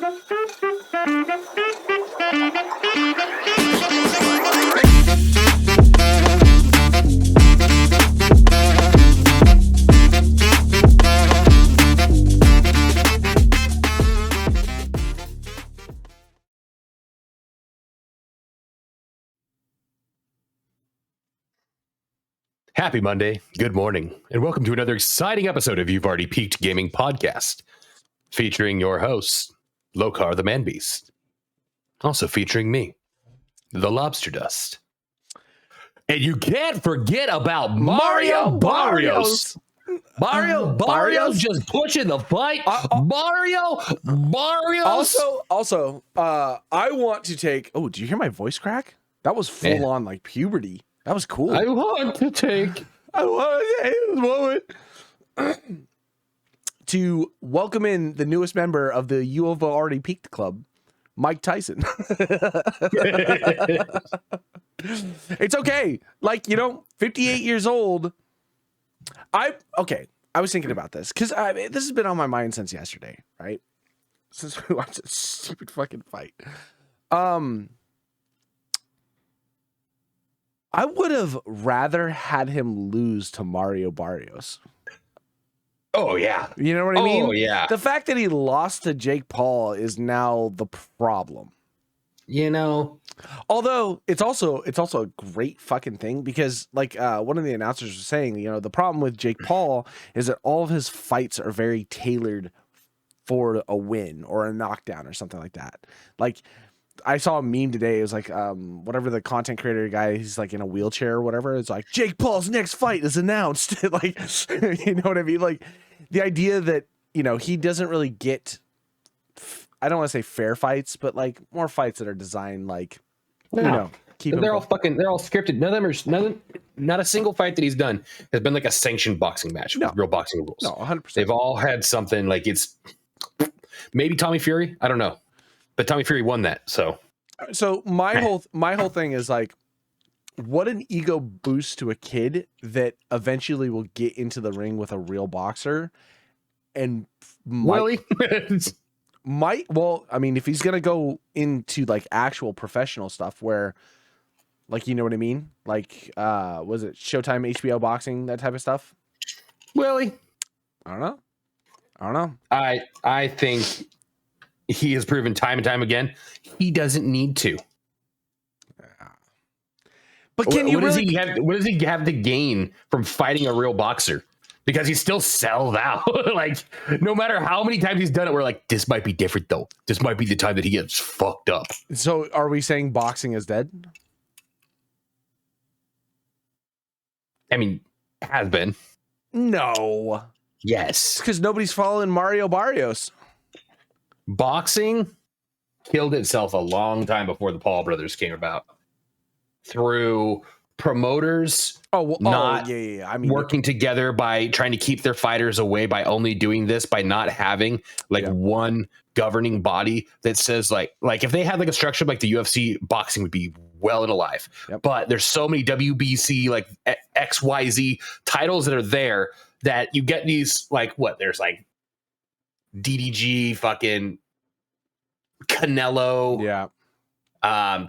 Happy Monday, good morning, and welcome to another exciting episode of You've Already Peaked Gaming Podcast, featuring your host, Locarthemanbeast. Also featuring me, the DjLobsterDust. And you can't forget about Mario Barrios. Mario Barrios just pushing the fight. Mario Barrios. Also, I want to take. Oh, did you hear my voice crack? That was full on like puberty. That was cool. I want to take this moment to welcome in the newest member of the You Have Already Peaked Club, Mike Tyson. It's okay. Like, 58 years old. I was thinking about this because this has been on my mind since yesterday, right? Since we watched this stupid fucking fight. I would have rather had him lose to Mario Barrios. Oh, yeah. You know what I mean? Oh, yeah. The fact that he lost to Jake Paul is now the problem. Although it's also a great fucking thing because, like, one of the announcers was saying, the problem with Jake Paul is that all of his fights are very tailored for a win or a knockdown or something like that. Like, I saw a meme today. It was like, whatever the content creator guy, he's like in a wheelchair or whatever. It's like, Jake Paul's next fight is announced. Like, you know what I mean? Like, the idea that, he doesn't really get, I don't want to say fair fights, but like more fights that are designed like, keep they're all scripted. None of them are, not a single fight that he's done has been like a sanctioned boxing match with real boxing rules. No, 100%. They've all had something like it's maybe Tommy Fury. I don't know. But Tommy Fury won that, so my whole thing is like, what an ego boost to a kid that eventually will get into the ring with a real boxer, and really well, I mean, if he's gonna go into like actual professional stuff, where, like, you know what I mean, like, was it Showtime, HBO boxing, that type of stuff? Willie, I don't know. I think he has proven time and time again he doesn't need to. But can you what does he have to gain from fighting a real boxer? Because he still sells out. Like, no matter how many times he's done it, we're like, this might be different though. This might be the time that he gets fucked up. So are we saying boxing is dead? I mean, has been. No. Yes. Because nobody's following Mario Barrios. Boxing killed itself a long time before the Paul brothers came about through promoters not I mean, working together by trying to keep their fighters away, by only doing this by not having one governing body that says like if they had like a structure like the UFC, boxing would be well and alive. But there's so many WBC like XYZ titles that are there that you get these there's like DDG, fucking Canelo,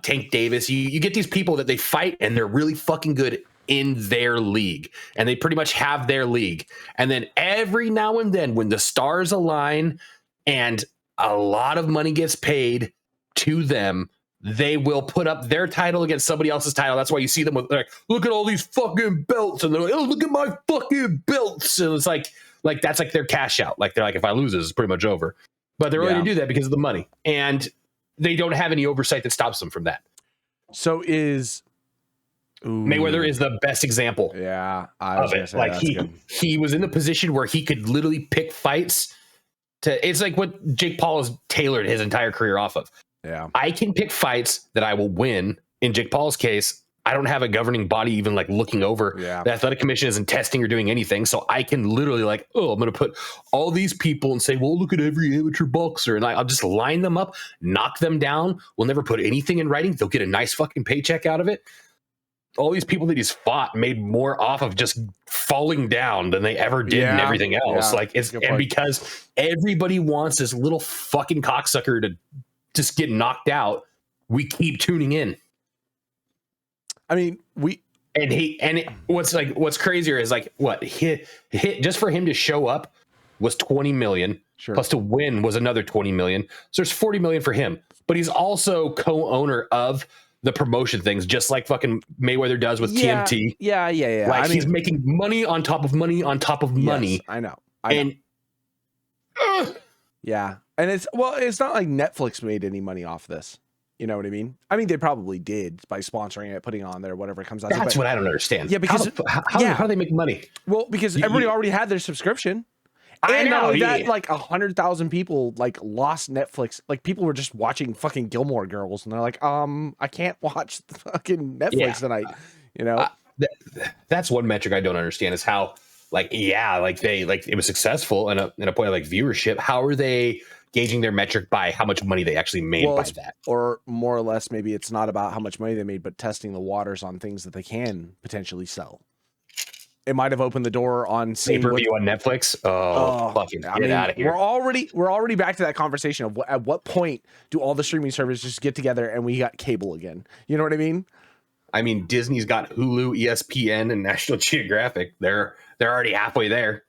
Tank Davis. You get these people that they fight and they're really fucking good in their league, and they pretty much have their league. And then every now and then, when the stars align and a lot of money gets paid to them, they will put up their title against somebody else's title. That's why you see them with like, look at all these fucking belts, and they're like, oh, look at my fucking belts, and it's like that's like their cash out. Like, they're like, if I lose this, it's pretty much over. But they're willing to do that because of the money, and they don't have any oversight that stops them from that. So Mayweather is the best example. Yeah, of it. Like, he was in the position where he could literally pick fights to. It's like what Jake Paul has tailored his entire career off of. Yeah, I can pick fights that I will win. In Jake Paul's case, I don't have a governing body even like looking over. The athletic commission isn't testing or doing anything. So I can literally like, I'm going to put all these people and say, well, look at every amateur boxer. And I'll just line them up, knock them down. We'll never put anything in writing. They'll get a nice fucking paycheck out of it. all these people that he's fought made more off of just falling down than they ever did in everything else. Like it's and because everybody wants this little fucking cocksucker to just get knocked out, we keep tuning in. I mean, what's crazier is like what hit just for him to show up was 20 million. Sure. Plus to win was another 20 million. So there's 40 million for him, but he's also co-owner of the promotion things, just like fucking Mayweather does with TMT. Yeah. Like he's making money on top of money on top of money. Yes, I know. Yeah. And it's not like Netflix made any money off this. You know what I mean? I mean, they probably did by sponsoring it, putting it on there, whatever comes out. That's what I don't understand. Yeah, because how do they make money? Well, because everybody already had their subscription. And not only that, like 100,000 people like lost Netflix. Like people were just watching fucking Gilmore Girls, and they're like, I can't watch the fucking Netflix tonight. You know, that's one metric I don't understand is how it was successful in a point of like viewership. How are they gauging their metric by how much money they actually made by that? Or more or less, maybe it's not about how much money they made, but testing the waters on things that they can potentially sell. It might have opened the door on pay-per-view on Netflix. Fucking get out of here. We're already back to that conversation of at what point do all the streaming services just get together and we got cable again? You know what I mean? I mean, Disney's got Hulu, ESPN, and National Geographic. They're already halfway there.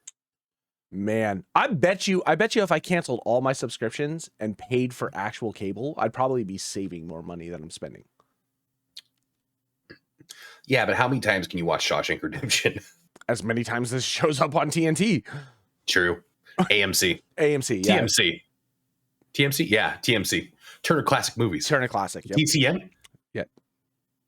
Man, I bet you if I canceled all my subscriptions and paid for actual cable, I'd probably be saving more money than I'm spending. Yeah, but how many times can you watch Shawshank Redemption? As many times as it shows up on TNT. True. AMC. AMC, yeah. TMC? Yeah, TMC. Turner Classic Movies. Turner Classic, yep. TCM? Yeah.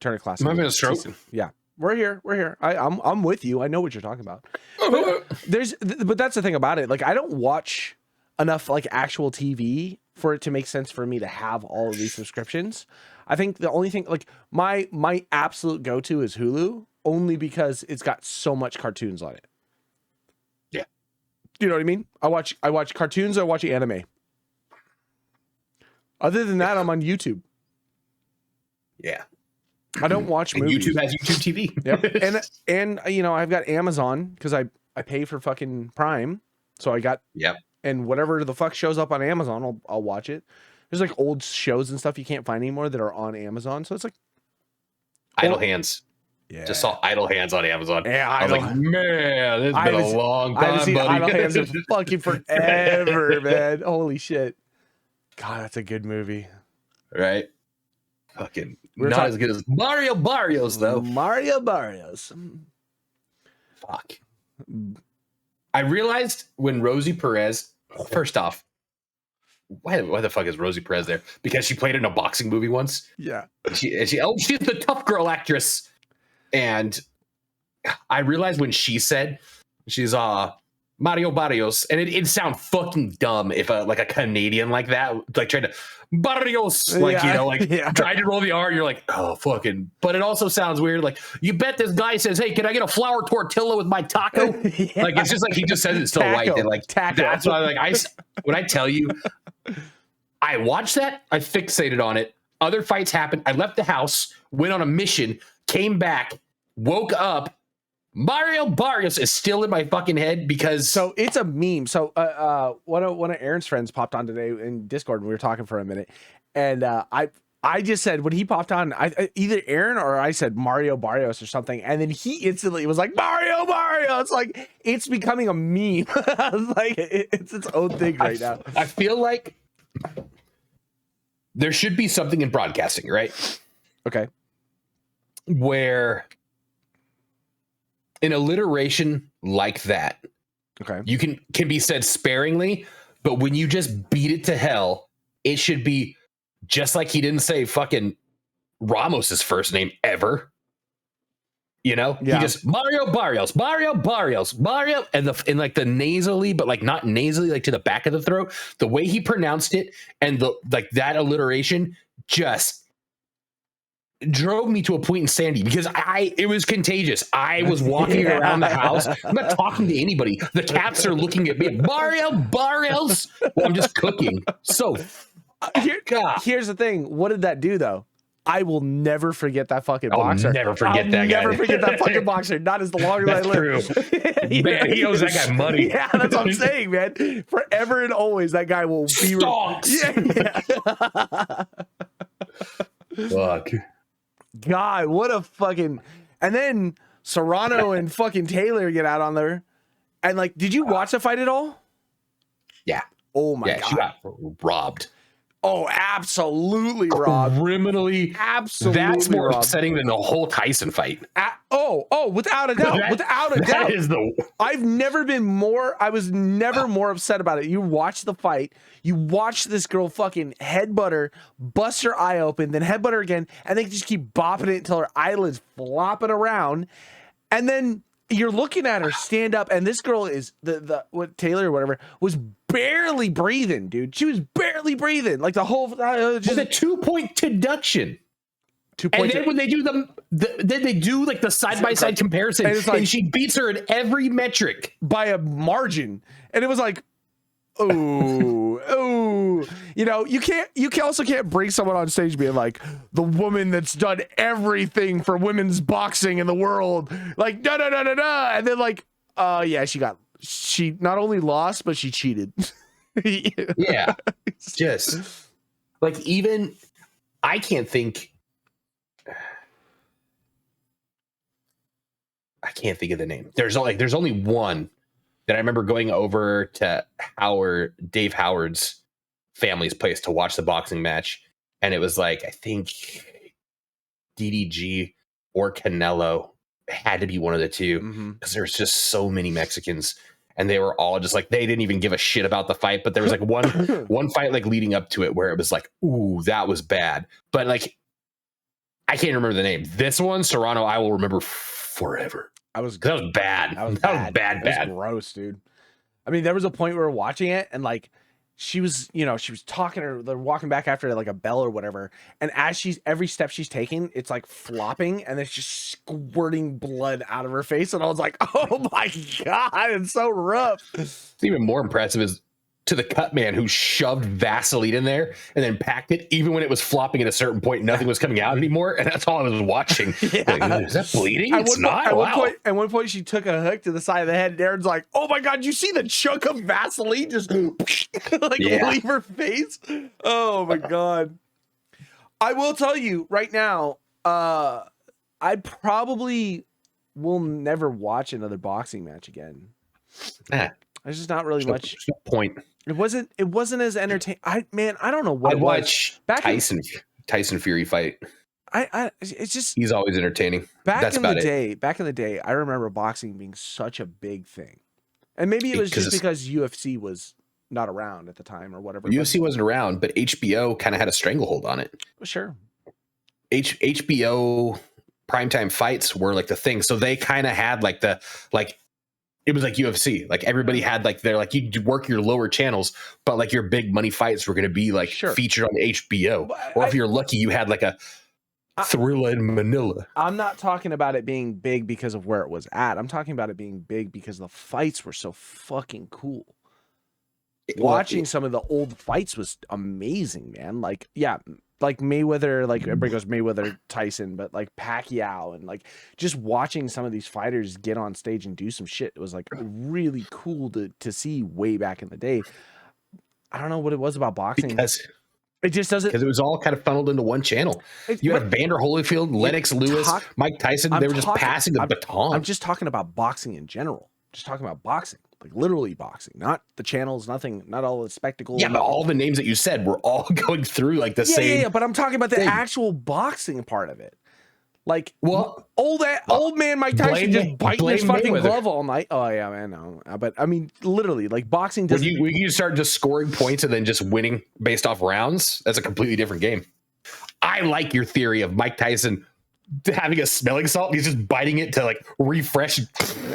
Turner Classic. Am I a stroke? Yeah. We're here. I'm with you. I know what you're talking about. But that's the thing about it. Like I don't watch enough like actual TV for it to make sense for me to have all of these subscriptions. I think the only thing like my absolute go-to is Hulu, only because it's got so much cartoons on it. Yeah. You know what I mean? I watch cartoons, I watch anime. Other than that, I'm on YouTube. Yeah. I don't watch movies. YouTube has YouTube TV. Yep. And you know, I've got Amazon because I pay for fucking Prime. So I got and whatever the fuck shows up on Amazon, I'll watch it. There's like old shows and stuff you can't find anymore that are on Amazon. So it's like Idle Hands. Yeah. Just saw Idle Hands on Amazon. Yeah, I was like, man, this has been a long time, I haven't seen buddy. Idle Hands in fucking forever, man. Holy shit. God, that's a good movie. Right? Fucking not as good as Mario Barrios, though. Mario Barrios. Fuck. I realized when Rosie Perez, first off, why the fuck is Rosie Perez there? Because she played in a boxing movie once. Yeah. She's the tough girl actress. And I realized when she said she's Mario Barrios, and it sound fucking dumb if like a Canadian like that like tried to Barrios like tried to roll the R and you're like, oh fucking, but it also sounds weird like you bet this guy says, hey, can I get a flour tortilla with my taco? Like it's just like he just says it so white that like taco. That's why like when I tell you I watched that, I fixated on it. Other fights happened. I left the house, went on a mission, came back, woke up. Mario Barrios is still in my fucking head because so it's a meme. So one of Aaron's friends popped on today in Discord and we were talking for a minute, and I just said when he popped on, either Aaron or I said Mario Barrios or something, and then he instantly was like Mario Barrios. Like it's becoming a meme. Like it's its own thing right now. I feel like there should be something in broadcasting, right? Okay, where an alliteration like that, okay, you can be said sparingly, but when you just beat it to hell, it should be just like he didn't say fucking Ramos's first name ever. You know, he just Mario Barrios, and like the nasally, but like not nasally, like to the back of the throat. The way he pronounced it and the like that alliteration just drove me to a point in Sandy because it was contagious. I was walking around the house. I'm not talking to anybody. The cats are looking at me. Mario Barrios. Well, I'm just cooking. So here's the thing. What did that do though? I will never forget that fucking I'll boxer. never forget that guy. Never forget that fucking boxer. Not as long as I live. True. Man, he owes that guy money. Yeah, that's what I'm saying, man. Forever and always, that guy will be. Stonks. Yeah. Fuck. God, what a fucking. And then Serrano and fucking Taylor get out on there. And like, did you watch the fight at all? Yeah. Oh my God. She got robbed. Oh, absolutely robbed. Criminally. Absolutely. That's more robbed. upsetting than the whole Tyson fight. Without a doubt. Without a doubt. Is the. I was never more upset about it. You watch the fight, you watch this girl fucking headbutt her, bust her eye open, then headbutt her again, and they just keep bopping it until her eyelids flopping around. And then you're looking at her stand up, and this girl is Taylor or whatever was barely breathing, dude. She was barely breathing, like the whole just a 2-point deduction. 2 points. And then when they do then they do like the side by side comparison, and she beats her in every metric by a margin, and it was like, oh, you know, you also can't bring someone on stage being like the woman that's done everything for women's boxing in the world, like no, and then like, yeah, she not only lost, but she cheated. Yeah, just like even I can't think of the name. There's only one that I remember going over to Dave Howard's family's place to watch the boxing match. And it was like, I think DDG or Canelo. It had to be one of the two, because there's just so many Mexicans, and they were all just like, they didn't even give a shit about the fight. But there was like one fight like leading up to it where it was like, ooh, that was bad. But like, I can't remember the name. This one, Serrano, I will remember forever. That was bad. That was bad. That was gross, dude. I mean, there was a point where we were watching it, and like she was talking, or they're walking back after like a bell or whatever, and as every step she's taking, it's like flopping, and it's just squirting blood out of her face, and I was like, oh my God, it's so rough. It's even more impressive is to the cut man who shoved Vaseline in there and then packed it, even when it was flopping at a certain point, nothing was coming out anymore, and that's all I was watching. Yeah. Like, is that bleeding? It's not. At one point, she took a hook to the side of the head, and Aaron's like, "Oh my God, you see the chunk of Vaseline just leave her face?" Oh my God. I will tell you right now, I probably will never watch another boxing match again. There's just not really much point. It wasn't as entertaining. I don't know what I'd watch Tyson Fury fight. It's just, he's always entertaining. Back in the day, I remember boxing being such a big thing. And maybe it was just because UFC was not around at the time or whatever. UFC wasn't around, but HBO kind of had a stranglehold on it. Sure. HBO primetime fights were like the thing. So they kind of had it was like UFC. Like everybody had you'd work your lower channels, but like your big money fights were going to be like featured on HBO. Or if you're lucky, you had like a Thrilla in Manila. I'm not talking about it being big because of where it was at. I'm talking about it being big because the fights were so fucking cool. Watching some of the old fights was amazing, man. Like, yeah, like Mayweather, like everybody goes Mayweather, Tyson, but like Pacquiao, and like just watching some of these fighters get on stage and do some shit, it was like really cool to see way back in the day. I don't know what it was about boxing. Because it just doesn't, because it was all kind of funneled into one channel. You had Vander Holyfield, Lennox Lewis, Mike Tyson. They were just passing the baton. I'm just talking about boxing in general. Just talking about boxing. Like literally boxing, not the channels, nothing, not all the spectacle. Yeah, but all the names that you said were all going through like the same. Yeah, but I'm talking about the actual boxing part of it. Like, old man Mike Tyson just biting his fucking glove all night. Oh yeah, man, no. But I mean, literally, like boxing doesn't. When you start just scoring points and then just winning based off rounds, that's a completely different game. I like your theory of Mike Tyson having a smelling salt. He's just biting it to like refresh.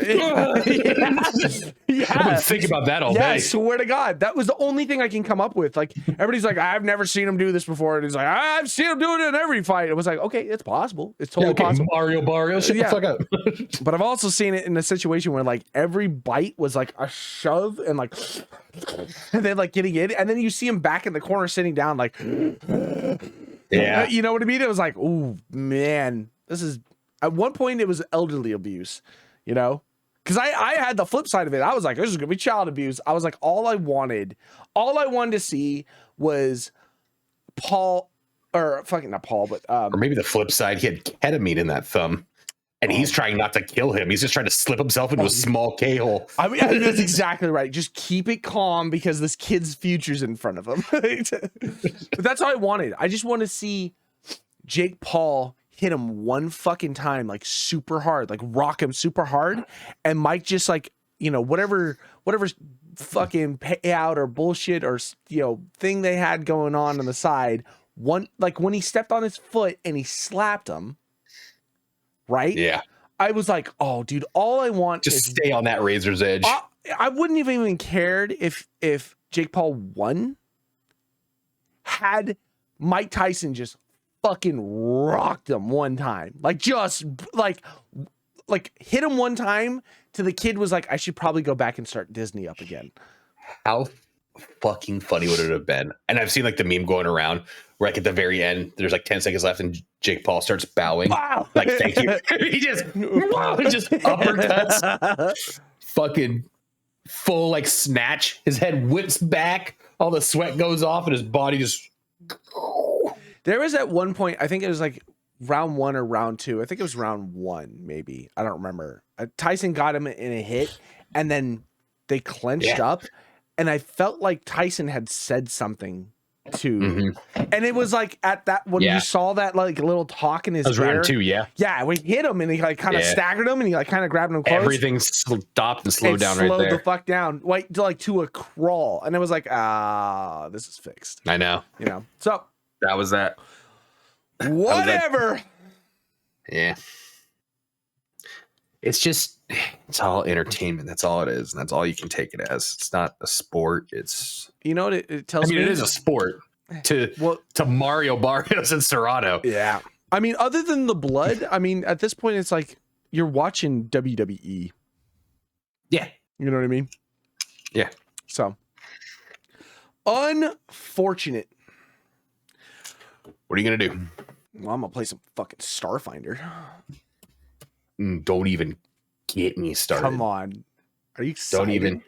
Yeah. I've been thinking about that all day. I swear to God, that was the only thing I can come up with. Like everybody's like, I've never seen him do this before, and he's like, I've seen him do it in every fight. It was like, okay, it's possible. It's totally possible. BARIO, shut the fuck up. But I've also seen it in a situation where like every bite was like a shove and like, and then like getting in, and then you see him back in the corner sitting down like. Yeah. You know what I mean? It was like, oh man, this is, at one point it was elderly abuse, you know? Because I had the flip side of it. I was like, this is gonna be child abuse. I was like, all I wanted to see was Paul, or fucking not Paul, but Or maybe the flip side, he had ketamine in that thumb. And he's trying not to kill him. He's just trying to slip himself into a small K-hole. I mean, that's exactly right. Just keep it calm because this kid's future's in front of him. But that's all I wanted. I just want to see Jake Paul hit him one fucking time, like super hard, like rock him super hard. And Mike just like, you know, whatever fucking payout or bullshit or, you know, thing they had going on the side. One, like when he stepped on his foot and he slapped him. Right? Yeah. I was like, oh, dude, all I want just is stay on that razor's edge. I wouldn't even cared if Jake Paul won. Had Mike Tyson just fucking rocked him one time, like just like hit him one time, to the kid was like, I should probably go back and start Disney up again. How fucking funny would it have been? And I've seen like the meme going around where like at the very end, there's like 10 seconds left and Jake Paul starts bowing. Wow. Like, thank you. He just uppercuts. Fucking full like snatch. His head whips back. All the sweat goes off and his body just. There was at one point, I think it was like round 1 or round 2. I think it was round 1, maybe. I don't remember. Tyson got him in a hit and then they clenched up. And I felt like Tyson had said something to, and it was like at that, when you saw that like little talk in his ear. Round 2, yeah. Yeah, we hit him and he like kind of staggered him and he like kind of grabbed him close. Everything stopped and slowed down right there. Slowed the fuck down, like to a crawl. And it was like, this is fixed. I know. You know, so. That was that. Whatever. Yeah. It's just, it's all entertainment. That's all it is. And that's all you can take it as. It's not a sport. It's, you know what it tells me? I mean, it is a sport to Mario, Barrios, and Serrano. Yeah. I mean, other than the blood, I mean, at this point, it's like you're watching WWE. Yeah. You know what I mean? Yeah. So, unfortunate. What are you going to do? Well, I'm going to play some fucking Starfinder. Don't even get me started. Come on. Are you excited? Don't even.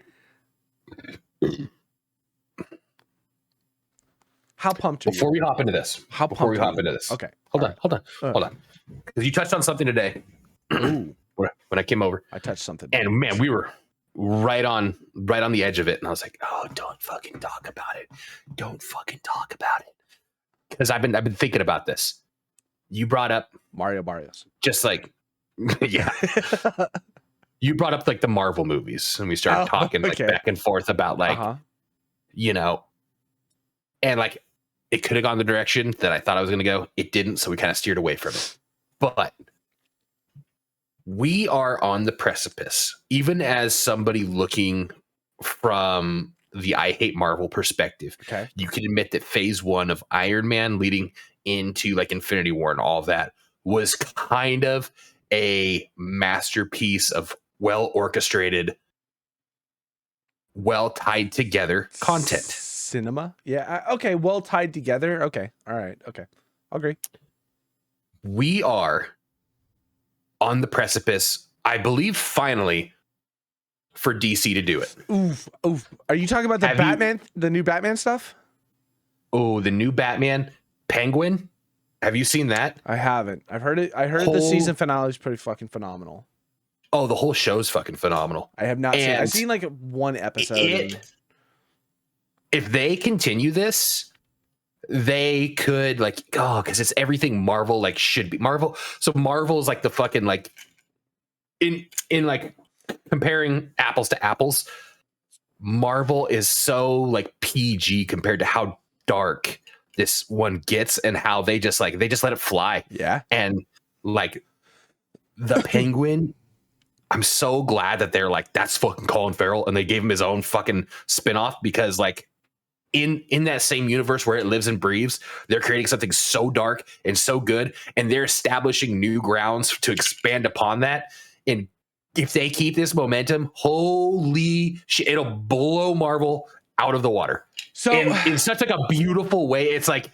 How pumped are Before we hop into this. Before we hop into this. Okay. Hold on. Because you touched on something today. When I came over. I touched something. And man, we were right on the edge of it. And I was like, oh, don't fucking talk about it. Don't fucking talk about it. Because I've been thinking about this. You brought up Mario Barrios. Just like, yeah. You brought up like the Marvel movies, and we started talking like back and forth about like, you know, and like it could have gone the direction that I thought I was going to go. It didn't, so we kind of steered away from it. But we are on the precipice, even as somebody looking from the I hate Marvel perspective. Okay, you can admit that phase 1 of Iron Man leading into like Infinity War and all of that was kind of a masterpiece of well orchestrated, well tied together content. Cinema. Yeah. Okay. Well tied together. Okay. All right. Okay. I'll agree. We are on the precipice, I believe, finally, for DC to do it. Oof. Are you talking about the new Batman stuff? Oh, the new Batman Penguin. Have you seen that? I haven't. I've heard it. I heard the season finale is pretty fucking phenomenal. Oh, the whole show's fucking phenomenal. I have not seen it. I've seen like one episode. If they continue this, they could like, because it's everything Marvel like should be. Marvel. So Marvel is like the fucking like in like comparing apples to apples. Marvel is so like PG compared to how dark this one gets and how they just let it fly. Yeah. And like the Penguin, I'm so glad that they're like, that's fucking Colin Farrell, and they gave him his own fucking spinoff, because like in that same universe where it lives and breathes, they're creating something so dark and so good, and they're establishing new grounds to expand upon that. And if they keep this momentum, holy shit, it'll blow Marvel out of the water. So in such like a beautiful way. It's like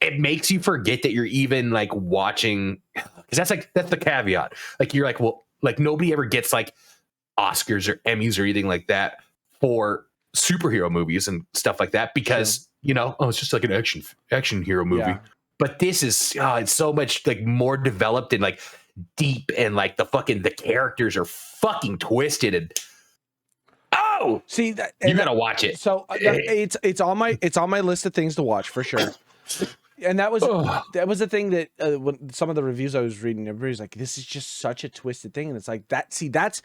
it makes you forget that you're even like watching, because that's the caveat. Like you're like, well, like nobody ever gets like Oscars or Emmys or anything like that for superhero movies and stuff like that because it's just like an action hero movie. Yeah. But this is it's so much like more developed and like deep, and like the characters are fucking twisted and see that you gotta watch it. So it's on my list of things to watch for sure. And that was the thing that when some of the reviews I was reading, everybody's like, this is just such a twisted thing, and it's like that. See, that's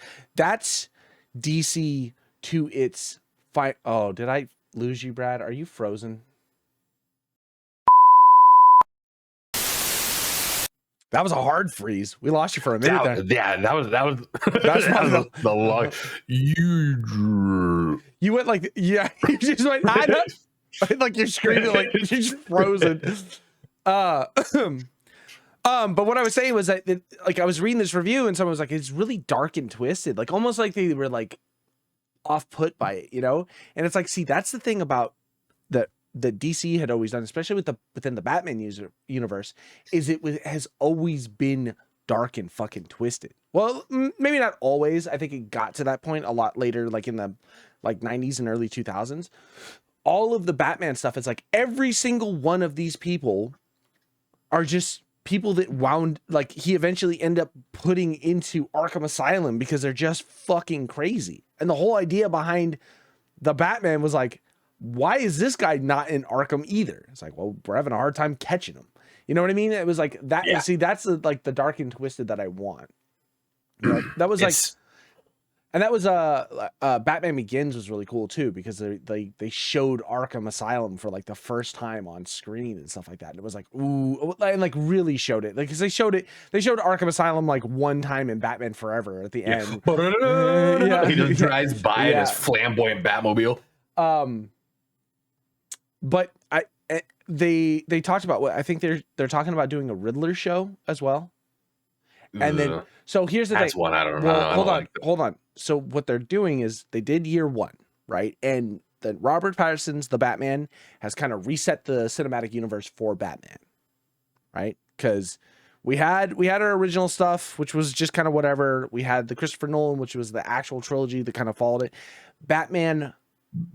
DC to its fine. Oh, did I lose you, Brad? Are you frozen? That was a hard freeze. We lost you for a minute there. Yeah, that was the long. You went like you just went like you're screaming like you're just frozen. But what I was saying was that like I was reading this review and someone was like, it's really dark and twisted, like almost like they were like off put by it, And it's like, see, that's the thing about that DC had always done, especially within the Batman universe, is it has always been dark and fucking twisted. Well, maybe not always. I think it got to that point a lot later, like in the 90s and early 2000s. All of the Batman stuff is like every single one of these people are just people that he eventually ended up putting into Arkham Asylum because they're just fucking crazy. And the whole idea behind the Batman was like, why is this guy not in Arkham either? It's like, well, we're having a hard time catching him. You know what I mean? It was like that. Yeah. See, that's like the dark and twisted that I want. That was and that was Batman Begins was really cool too, because they showed Arkham Asylum for like the first time on screen and stuff like that. And it was like, ooh, and like really showed it, like, because they showed Arkham Asylum like one time in Batman Forever at the end. He just drives by in his flamboyant Batmobile. But they talked about what I think they're talking about doing a Riddler show as well. And then so here's the thing. That's one I don't know. Well, hold on. So what they're doing is they did year one, right? And then Robert Pattinson's The Batman has kind of reset the cinematic universe for Batman, right? Because we had our original stuff, which was just kind of whatever. We had the Christopher Nolan, which was the actual trilogy that kind of followed it.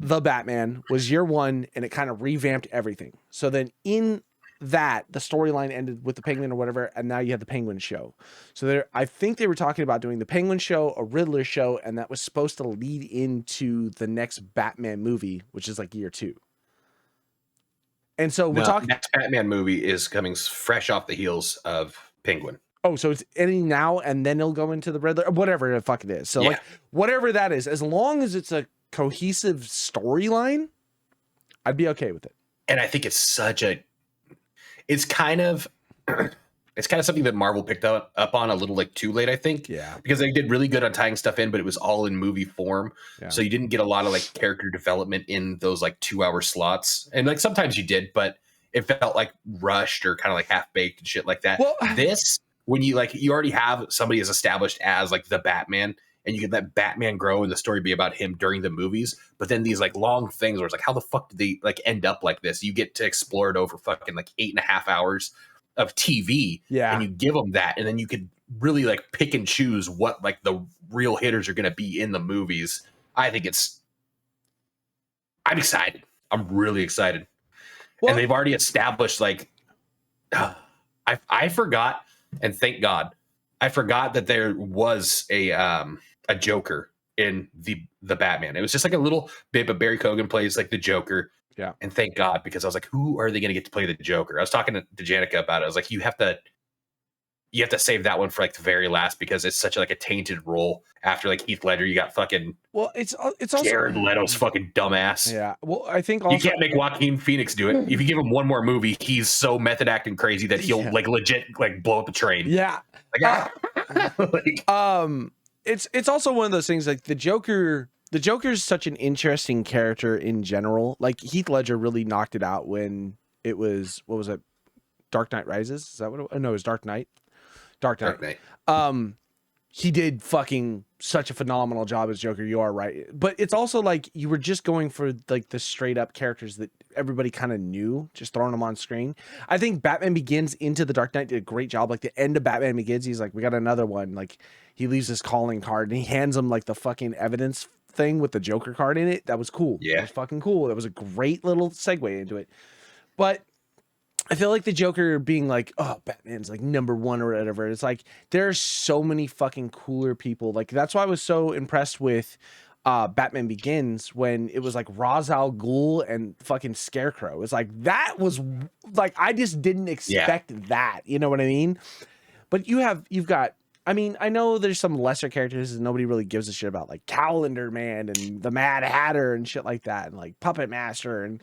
The Batman was year one, and it kind of revamped everything. So then in that, the storyline ended with the Penguin or whatever, and now you had the Penguin show. So I think they were talking about doing the Penguin show, a Riddler show, and that was supposed to lead into the next Batman movie, which is like year two. And so we're talking. Next Batman movie is coming fresh off the heels of Penguin. Oh, so it's ending now, and then it'll go into the Riddler, or whatever the fuck it is. So like whatever that is, as long as it's a cohesive storyline, I'd be okay with it. And I think it's kind of something that Marvel picked up on a little like too late, I think. Yeah. Because they did really good on tying stuff in, but it was all in movie form. Yeah. So you didn't get a lot of like character development in those like 2-hour slots. And like sometimes you did, but it felt like rushed or kind of like half baked and shit like that. Well, this, when you already have somebody as established as like the Batman, and you can let Batman grow and the story be about him during the movies. But then these like long things where it's like, how the fuck did they like end up like this? You get to explore it over fucking like 8.5 hours of TV. Yeah. And you give them that. And then you could really like pick and choose what like the real hitters are going to be in the movies. I'm excited. I'm really excited. Well, and they've already established like, I forgot, and thank God, I forgot that there was a Joker in the Batman. It was just like a little bit, but Barry Keoghan plays like the Joker. Yeah. And thank God, because I was like, who are they going to get to play the Joker? I was talking to Janica about it. I was like, you have to save that one for like the very last, because it's such like a tainted role. After like Heath Ledger, you got fucking it's also Jared Leto's fucking dumbass. Yeah. Well, I think also you can't make Joaquin Phoenix do it. If you give him one more movie, he's so method acting crazy that he'll like legit like blow up a train. Yeah. It's also one of those things, like the Joker is such an interesting character in general. Like Heath Ledger really knocked it out when it was, what was it, Dark Knight Rises? Is that what it was? No, it was Dark Knight. Dark Knight. He did fucking such a phenomenal job as Joker. You are right. But it's also like you were just going for like the straight up characters that everybody kind of knew, just throwing them on screen. I think Batman Begins into the Dark Knight did a great job. Like the end of Batman Begins, he's like, we got another one. Like he leaves his calling card and he hands him like the fucking evidence thing with the Joker card in it. That was cool. Yeah. That was fucking cool. That was a great little segue into it. But I feel like the Joker being like, oh, Batman's like #1 or whatever. It's like there are so many fucking cooler people. Like that's why I was so impressed with Batman Begins when it was like Ra's al Ghul and fucking Scarecrow. It's like that was like I just didn't expect that. You know what I mean? But you've got. I mean, I know there's some lesser characters and nobody really gives a shit about, like Calendar Man and the Mad Hatter and shit like that, and like Puppet Master and.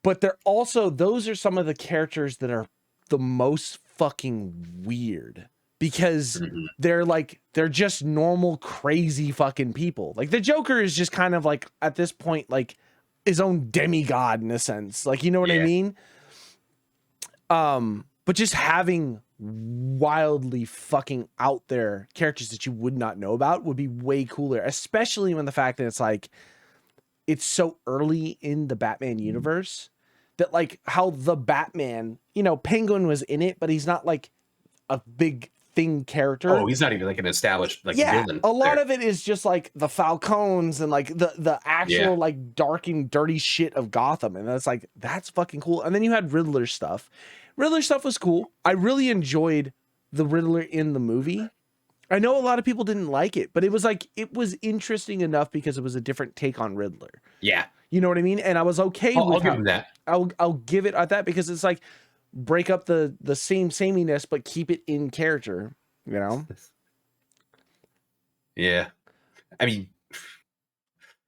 But they're also, those are some of the characters that are the most fucking weird because they're just normal, crazy fucking people. Like the Joker is just kind of like, at this point, like his own demigod in a sense. Like, you know what I mean? But just having wildly fucking out there characters that you would not know about would be way cooler, especially when the fact that it's like, it's so early in the Batman universe that like how the Batman, you know, Penguin was in it, but he's not like a big thing character. Oh, he's not even like an established like villain. A lot of it is just like the Falcons and like the actual like dark and dirty shit of Gotham. And that's like, that's fucking cool. And then you had Riddler stuff. Riddler stuff was cool. I really enjoyed the Riddler in the movie. I know a lot of people didn't like it, but it was like, it was interesting enough because it was a different take on Riddler. Yeah. You know what I mean? And I was okay with I'll give him that. I'll give it at that because it's like break up the same sameness, but keep it in character, you know? Yeah. I mean,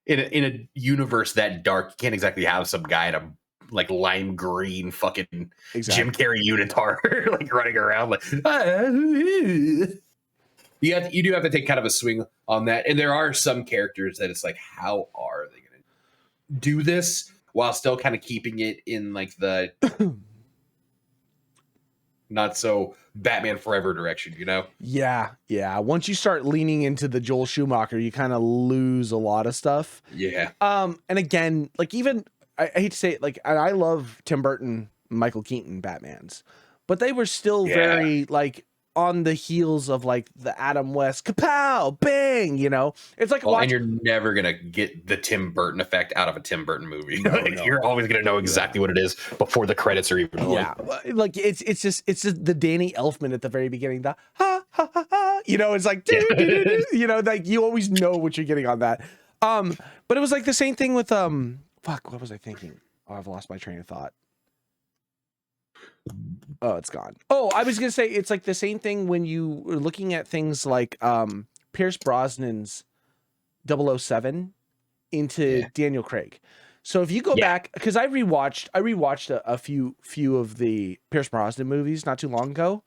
in a universe that dark, you can't exactly have some guy in a like lime green fucking Jim Carrey unitard like running around like you do have to take kind of a swing on that. And there are some characters that it's like, how are they going to do this while still kind of keeping it in like the not so Batman Forever direction, you know? Yeah. Once you start leaning into the Joel Schumacher, you kind of lose a lot of stuff. Yeah. And again, like even I hate to say it, like, and I love Tim Burton, Michael Keaton Batmans, but they were still very like on the heels of like the Adam West kapow bang, you know. It's like and you're never gonna get the Tim Burton effect out of a Tim Burton movie. No. You're always gonna know exactly what it is before the credits are even rolling. Like it's just the Danny Elfman at the very beginning, the ha ha ha ha, you know. It's like you know, like you always know what you're getting on that. But it was like the same thing with fuck, what was I thinking? Oh, I've lost my train of thought. Oh, it's gone. Oh, I was gonna say it's like the same thing when you were looking at things like Pierce Brosnan's 007 into Daniel Craig. So if you go back, because I rewatched a few of the Pierce Brosnan movies not too long ago.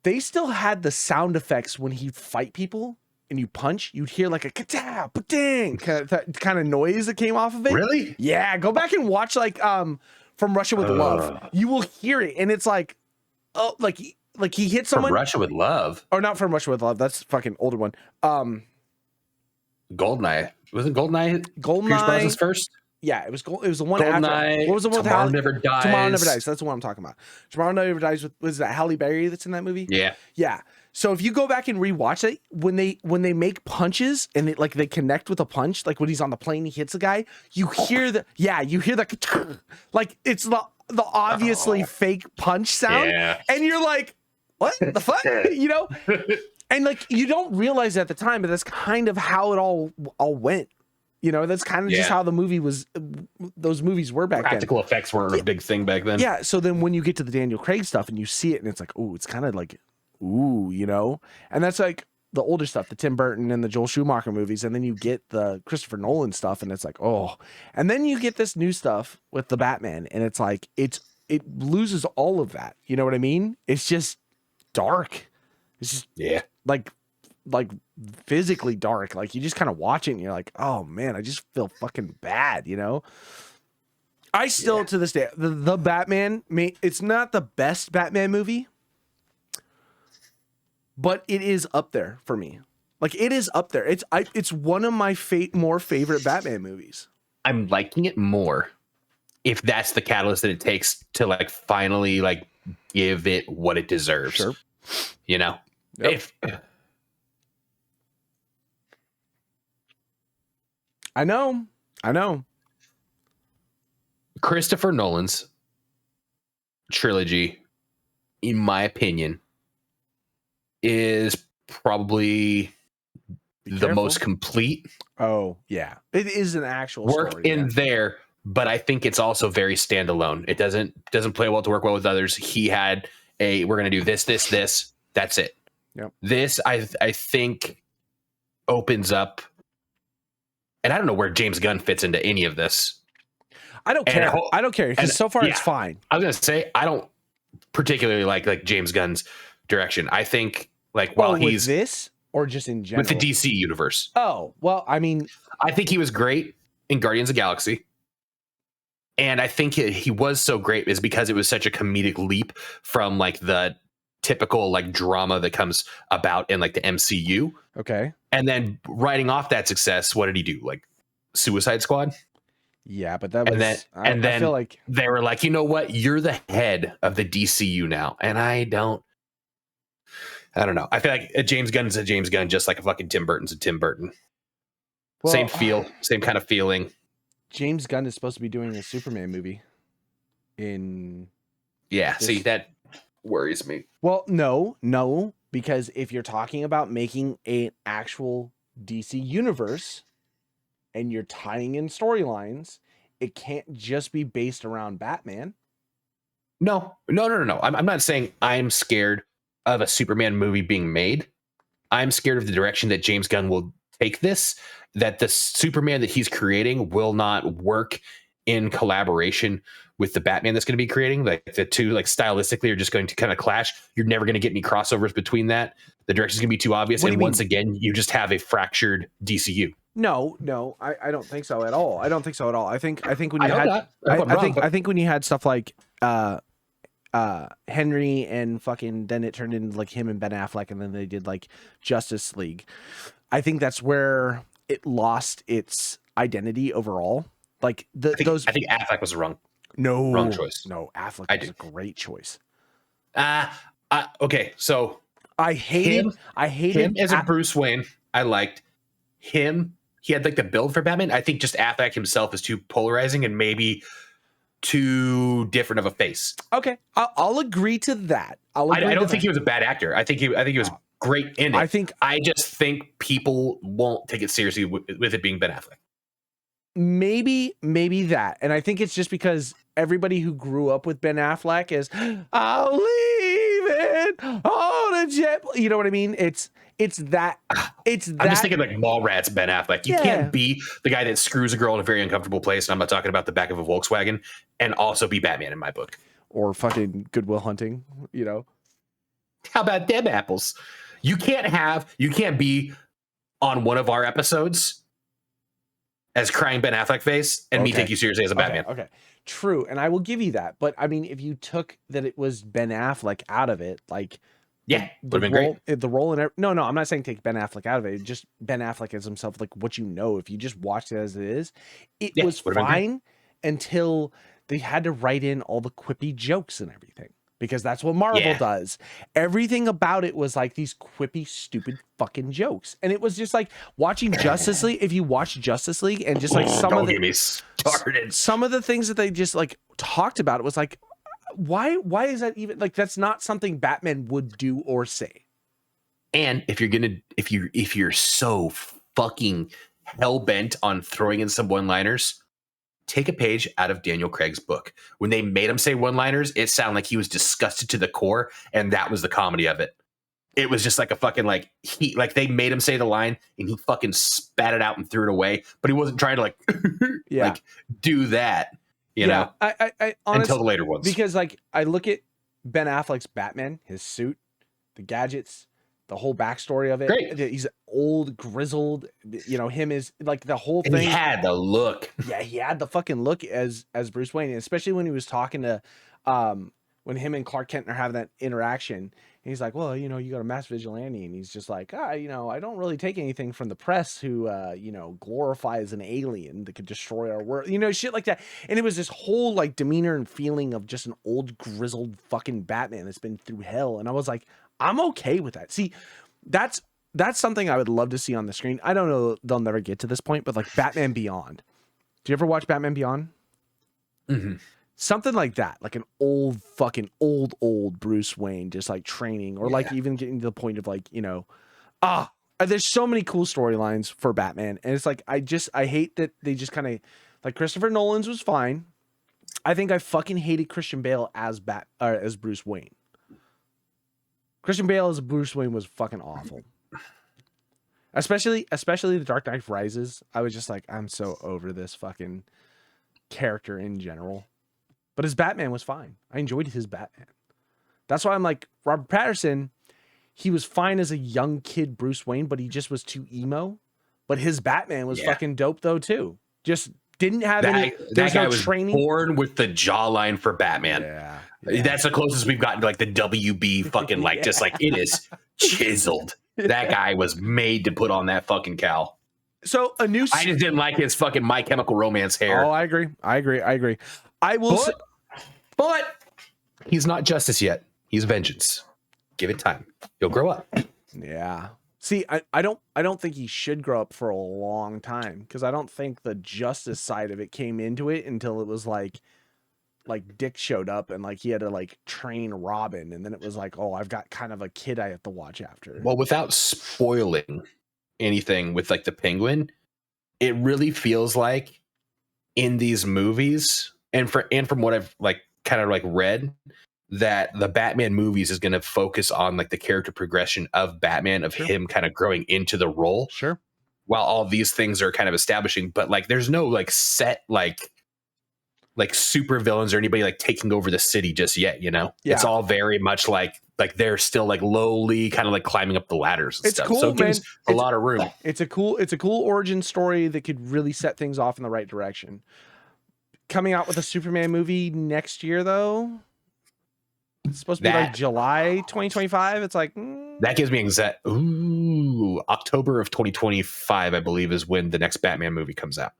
They still had the sound effects when he'd fight people and you punch, you'd hear like a ka-ta, pa-ding kind of noise that came off of it. Really? Yeah, go back and watch like From Russia with Love. You will hear it, and it's like, oh, like he hit someone. From Russia with Love, or not From Russia with Love? That's fucking older one. Goldeneye. Wasn't Goldeneye Pierce Brosnan's first? Yeah, it was the one Goldeneye, after. What was the one? Tomorrow Never Dies. Tomorrow Never Dies. That's the one I'm talking about. Tomorrow Never Dies. Was that Halle Berry that's in that movie? Yeah. So if you go back and rewatch it, when they make punches and they connect with a punch, like when he's on the plane, he hits a guy, you hear the like it's the obviously fake punch sound, and you're like, what the fuck, you know? And like you don't realize it at the time, but that's kind of how it all went. You know, that's kind of just how the movie was. Those movies were back then. Practical effects weren't a big thing back then. Yeah. So then when you get to the Daniel Craig stuff and you see it, and it's like, oh, it's kind of like, ooh, you know, and that's like the older stuff, the Tim Burton and the Joel Schumacher movies, and then you get the Christopher Nolan stuff, and it's like, oh, and then you get this new stuff with the Batman, and it's like it loses all of that. You know what I mean? It's just dark. It's just like physically dark. Like you just kind of watch it and you're like, oh man, I just feel fucking bad, you know? I still to this day, the Batman, it's not the best Batman movie, but it is up there for me. Like it is up there. It's one of my more favorite Batman movies. I'm liking it more if that's the catalyst that it takes to like finally like give it what it deserves. Sure. You know, Yep. if I know. Christopher Nolan's trilogy, in my opinion, is probably the most complete. Oh yeah, it is an actual work story, in there, but I think it's also very standalone. It doesn't play well to work well with others. He had we're gonna do this. That's it. Yep. This I think opens up, and I don't know where James Gunn fits into any of this. I don't care. I don't care because so far it's fine. I was gonna say I don't particularly like James Gunn's direction. I think like while he's this or just in general with the DC universe. Oh well, I mean, I think he was great in Guardians of the Galaxy, and I think he was so great is because it was such a comedic leap from like the typical like drama that comes about in like the MCU. Okay, and then writing off that success, what did he do? Like Suicide Squad. Yeah, but that was and then I feel like they were like, you know what? You're the head of the DCU now. And I don't know. I feel like a James Gunn is a James Gunn, just like a fucking Tim Burton's a Tim Burton. Well, same feel, same kind of feeling. James Gunn is supposed to be doing a Superman movie see, that worries me. Well, no, because if you're talking about making an actual DC universe and you're tying in storylines, it can't just be based around Batman. No. I'm not saying I'm scared of a Superman movie being made. I'm scared of the direction that James Gunn will take this, that the Superman that he's creating will not work in collaboration with the Batman that's going to be creating. Like the two, like stylistically, are just going to kind of clash. You're never going to get any crossovers between that. The direction's going to be too obvious. And once again, you just have a fractured DCU. No, I don't think so at all. I think when you had stuff like Henry and fucking, then it turned into like him and Ben Affleck, and then they did like Justice League. I think that's where it lost its identity overall. Like I think Affleck was wrong choice. No, Affleck was a great choice. Okay, so I hated him as a Bruce Wayne. I liked him. He had like the build for Batman. I think just Affleck himself is too polarizing and maybe too different of a face. Okay, I'll agree to that. I don't think he was a bad actor. I think he was great in it. I just think people won't take it seriously with it being Ben Affleck. Maybe that, and I think it's just because everybody who grew up with Ben Affleck is, I'll leave it on a jet. You know what I mean? It's that. I'm just thinking like Mallrats Ben Affleck. You can't be the guy that screws a girl in a very uncomfortable place, and I'm not talking about the back of a Volkswagen, and also be Batman in my book. Or fucking Good Will Hunting, you know? How about them apples? You can't be on one of our episodes as crying Ben Affleck face and me take you seriously as a Batman. Okay. True. And I will give you that. But I mean, if you took that it was Ben Affleck out of it, like, would have been great. The role in no, I'm not saying take Ben Affleck out of it. Just Ben Affleck as himself, like what you know. If you just watched it as it is, it was fine until they had to write in all the quippy jokes and everything. Because that's what Marvel does. Everything about it was like these quippy, stupid fucking jokes. And it was just like watching Justice League. If you watch Justice League and just like some of the things that they just like talked about, it was like, why is that even like, that's not something Batman would do or say. And if you're so fucking hell bent on throwing in some one-liners, take a page out of Daniel Craig's book. When they made him say one-liners, it sounded like he was disgusted to the core, and that was the comedy of it. It was just like a fucking they made him say the line, and he fucking spat it out and threw it away. But he wasn't trying to like do that, you know. I honestly, until the later ones, because like I look at Ben Affleck's Batman, his suit, the gadgets, the whole backstory of it. Great. He's old, grizzled. You know, him is like the whole thing. And he had the look. Yeah, he had the fucking look as Bruce Wayne, and especially when he was talking to when him and Clark Kent are having that interaction. And he's like, well, you know, you got a mass vigilante. And he's just like, you know, I don't really take anything from the press who, you know, glorifies an alien that could destroy our world, you know, shit like that. And it was this whole like demeanor and feeling of just an old grizzled fucking Batman that's been through hell. And I was like, I'm okay with that. See, that's something I would love to see on the screen. I don't know, they'll never get to this point, but like Batman Beyond. Do you ever watch Batman Beyond? Mm-hmm. Something like that, like an old Bruce Wayne, just like training, or like even getting to the point of like, you know, there's so many cool storylines for Batman. And it's like, I hate that they just kind of like Christopher Nolan's was fine. I think I fucking hated Christian Bale as Bruce Wayne. Christian Bale as Bruce Wayne was fucking awful. Especially The Dark Knight Rises. I was just like, I'm so over this fucking character in general. But his Batman was fine. I enjoyed his Batman. That's why I'm like, Robert Pattinson, he was fine as a young kid Bruce Wayne, but he just was too emo. But his Batman was fucking dope though too. Just didn't have any. That guy no was training. Born with the jawline for Batman. Yeah. That's the closest we've gotten to like the WB fucking like just like it is chiseled. That guy was made to put on that fucking cowl. So a new. I just didn't like his fucking My Chemical Romance hair. Oh, I agree. I will. But he's not justice yet. He's vengeance. Give it time. He'll grow up. Yeah. See, I don't think he should grow up for a long time, because I don't think the justice side of it came into it until it was like Dick showed up and like he had to like train Robin, and then it was like, oh, I've got kind of a kid I have to watch after. Well, without spoiling anything with like the Penguin, it really feels like in these movies, and from what I've like kind of like read, that the Batman movies is going to focus on like the character progression of Batman, of him kind of growing into the role. Sure. While all these things are kind of establishing, but like there's no like set like super villains or anybody like taking over the city just yet, you know? Yeah. It's all very much like they're still like lowly kind of like climbing up the ladders and stuff. Cool, so it gives a lot of room. It's a cool origin story that could really set things off in the right direction. Coming out with a Superman movie next year though. It's supposed to be like July 2025. It's like that gives me anxiety. Ooh, October of 2025, I believe, is when the next Batman movie comes out.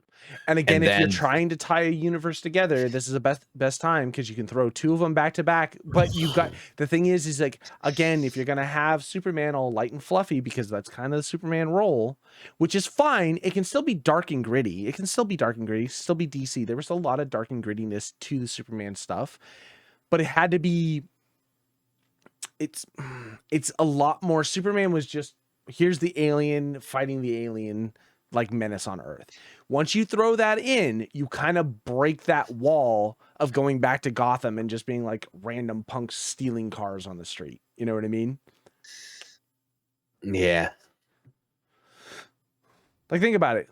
And again, if you're trying to tie a universe together, this is the best time, because you can throw two of them back to back. But you've got the thing is like, again, if you're gonna have Superman all light and fluffy, because that's kind of the Superman role, which is fine. It can still be dark and gritty. It can still be dark and gritty. Still be DC. There was a lot of dark and grittiness to the Superman stuff, but it had to be. It's a lot more. Superman was just, here's the alien fighting the alien, like menace on Earth. Once you throw that in, you kind of break that wall of going back to Gotham and just being like random punks stealing cars on the street. You know what I mean? Yeah. Like, think about it.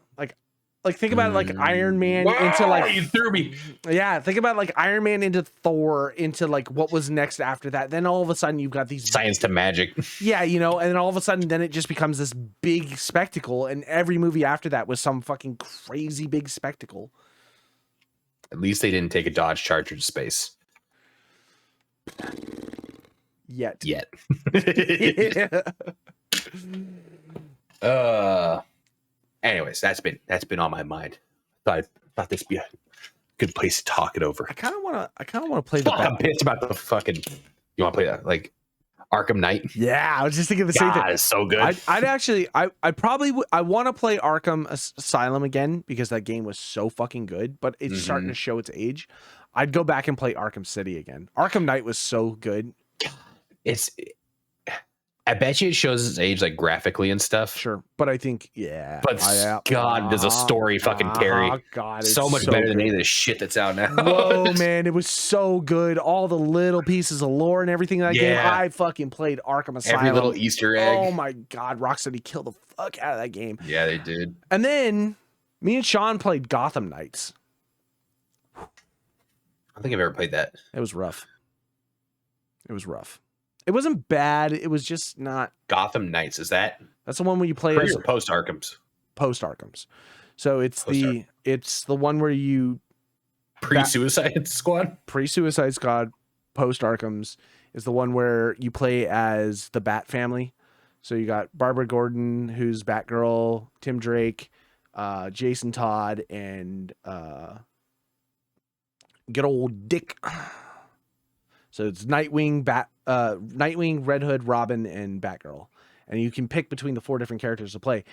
Like think about it, like Iron Man into like, you threw me. Yeah, think about like Iron Man into Thor, into like what was next after that. Then all of a sudden you've got these science to magic. Yeah, you know, and then all of a sudden then it just becomes this big spectacle, and every movie after that was some fucking crazy big spectacle. At least they didn't take a Dodge Charger to space. Yet. Anyways, that's been on my mind. I thought this would be a good place to talk it over. I kind of want to play I'm pissed about the fucking. You want to play that like Arkham Knight? Yeah, I was just thinking the same thing. It's so good. I probably I want to play Arkham Asylum again, because that game was so fucking good, but it's starting to show its age. I'd go back and play Arkham City again. Arkham Knight was so good. I bet you it shows its age like graphically and stuff. Sure, but I think God, does a story fucking carry? God, so much better than any of the shit that's out now. Whoa, man, it was so good. All the little pieces of lore and everything in that game. I fucking played Arkham Asylum. Every little Easter egg. Oh my God, Rocksteady killed the fuck out of that game. Yeah, they did. And then me and Sean played Gotham Knights. I don't think I've ever played that. It was rough. It wasn't bad. It was just not. Gotham Knights, is that? That's the one where you play as post Arkham's. Post Arkham's. So it's the one where you pre-Suicide Squad. Pre-Suicide Squad. post Arkham's is the one where you play as the Bat family. So you got Barbara Gordon, who's Batgirl, Tim Drake, Jason Todd, and good old Dick. So it's Nightwing, Nightwing, Red Hood, Robin, and Batgirl. And you can pick between the 4 different characters to play,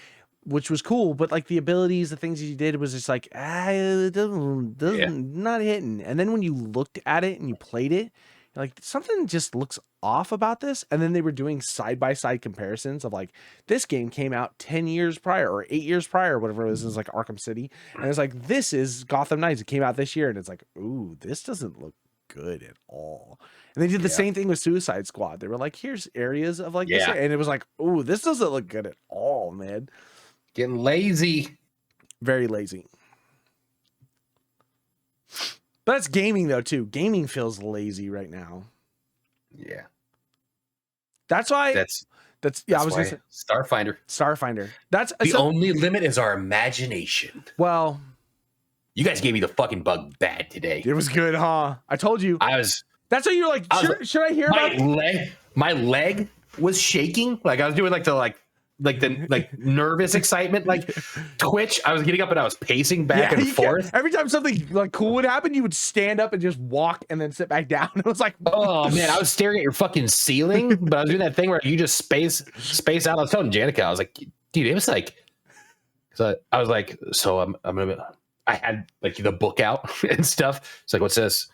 which was cool. But like the abilities, the things you did was just like, it doesn't not hitting. And then when you looked at it and you played it, you're like, something just looks off about this. And then they were doing side-by-side comparisons of like, this game came out 10 years prior or 8 years prior, or whatever it was. It was like Arkham City. And it's like, this is Gotham Knights. It came out this year. And it's like, ooh, this doesn't look good at all. And they did the same thing with Suicide Squad. They were like, here's areas of like this, and it was like, ooh, this doesn't look good at all, man. Getting lazy. Very lazy. But that's gaming though too. Gaming feels lazy right now. Yeah. That's why I was gonna say Starfinder. That's the only limit is our imagination. Well, you guys gave me the fucking bug bad today. It was good, huh? I told you. That's why you're like, should I hear about my leg was shaking. Like I was doing the nervous excitement, like twitch. I was getting up and I was pacing back and forth. Every time something like cool would happen, you would stand up and just walk and then sit back down. It was like, oh man, I was staring at your fucking ceiling, but I was doing that thing where you just space out. I was telling Janica, I was like, dude, it was like, so I was like, so I'm gonna. I had like the book out and stuff. It's like, what's this?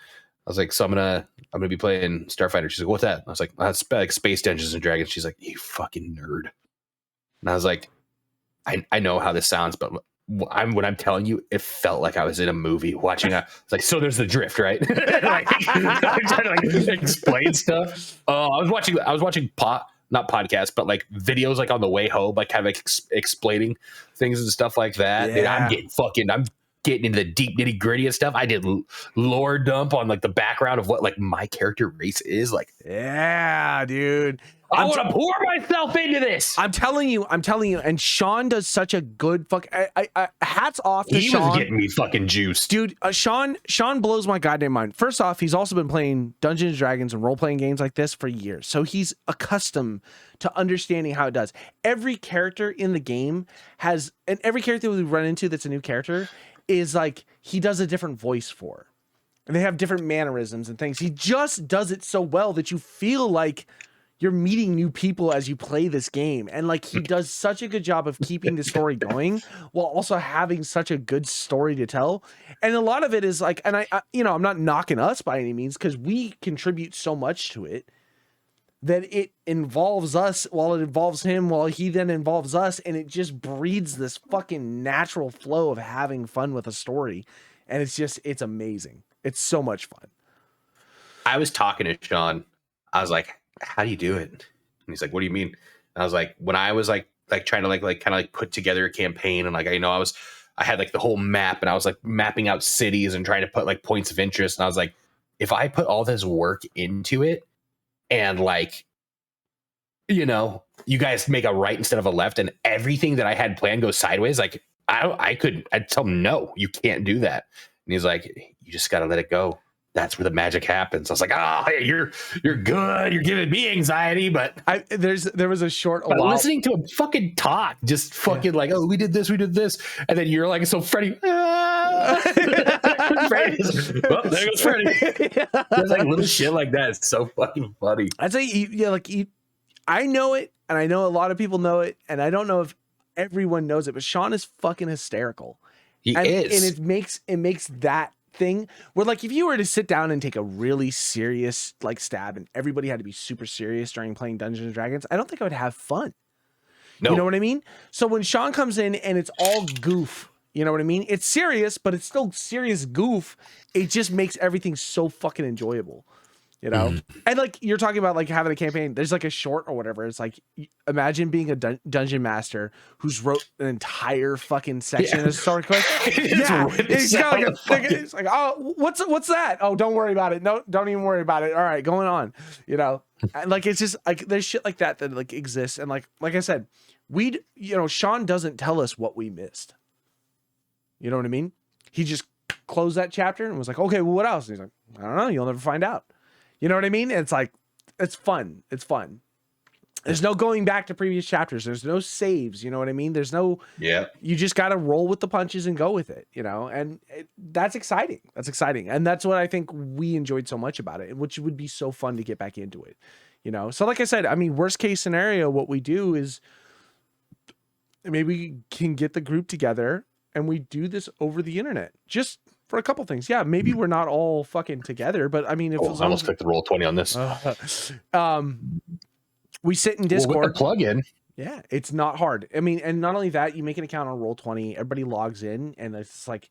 I was like, so I'm gonna be playing Starfighter. She's like, what's that? I was like, that's like Space Dungeons and Dragons. She's like, you fucking nerd. And I was like, I know how this sounds, but when I'm telling you, it felt like I was in a movie watching. It's like, so there's the drift, right? Like, I'm trying to like explain stuff. I was watching not podcasts, but like videos like on the way home, like kind of like explaining things and stuff like that. Yeah. And I'm getting into the deep nitty gritty and stuff. I did lore dump on like the background of what like my character race is like. Yeah, dude. I want to pour myself into this. I'm telling you. And Sean does such a good hats off to Sean. He was getting me fucking juiced. Dude, Sean blows my goddamn mind. First off, he's also been playing Dungeons and Dragons and role-playing games like this for years. So he's accustomed to understanding how it does. Every character in the game and every character we run into that's a new character is like, he does a different voice for. And they have different mannerisms and things. He just does it so well that you feel like you're meeting new people as you play this game. And like, he does such a good job of keeping the story going while also having such a good story to tell. And a lot of it is like, and I I'm not knocking us by any means, because we contribute so much to it that it involves us while it involves him, while he then involves us. And it just breeds this fucking natural flow of having fun with a story. And it's amazing. It's so much fun. I was talking to Sean. I was like, how do you do it? And he's like, what do you mean? And I was like, when I was like trying to like kind of like put together a campaign, and like, I had like the whole map, and I was like mapping out cities and trying to put like points of interest. And I was like, if I put all this work into it and like, you guys make a right instead of a left, and everything that I had planned goes sideways, like I'd tell him, no, you can't do that. And he's like, you just got to let it go. That's where the magic happens. I was like, hey, you're good. You're giving me anxiety, but there was a short while listening to him fucking talk, just fucking like, oh, we did this, and then you're like, so Freddie, Freddie's, well, there goes Freddie. There's like little shit like that. It's so fucking funny. I'd say, I know it, and I know a lot of people know it, and I don't know if everyone knows it, but Sean is fucking hysterical. He is, and it makes that thing where like if you were to sit down and take a really serious like stab and everybody had to be super serious during playing Dungeons and Dragons, I don't think I would have fun. No. You know what I mean? So when Sean comes in and it's all goof, you know what I mean? It's serious, but it's still serious goof. It just makes everything so fucking enjoyable. And like you're talking about like having a campaign, there's like a short or whatever. It's like, imagine being a dungeon master who's wrote an entire fucking section of story quest. It's like, oh, what's that? Oh, don't worry about it. No, don't even worry about it. All right, going on. And like it's just like there's shit like that like exists. And like I said, Sean doesn't tell us what we missed. You know what I mean? He just closed that chapter and was like, okay, well, what else? And he's like, I don't know. You'll never find out. You know what I mean? It's like, it's fun. It's fun. There's no going back to previous chapters. There's no saves. You know what I mean? There's no, you just got to roll with the punches and go with it, you know? And that's exciting. That's exciting. And that's what I think we enjoyed so much about it, which would be so fun to get back into it, you know? So like I said, I mean, worst case scenario, what we do is maybe we can get the group together and we do this over the internet just for a couple things. Yeah. Maybe we're not all fucking together, but I mean, if I almost clicked the roll 20 on this. We sit in Discord. With the plugin. Yeah, it's not hard. I mean, and not only that, you make an account on Roll20, everybody logs in, and it's like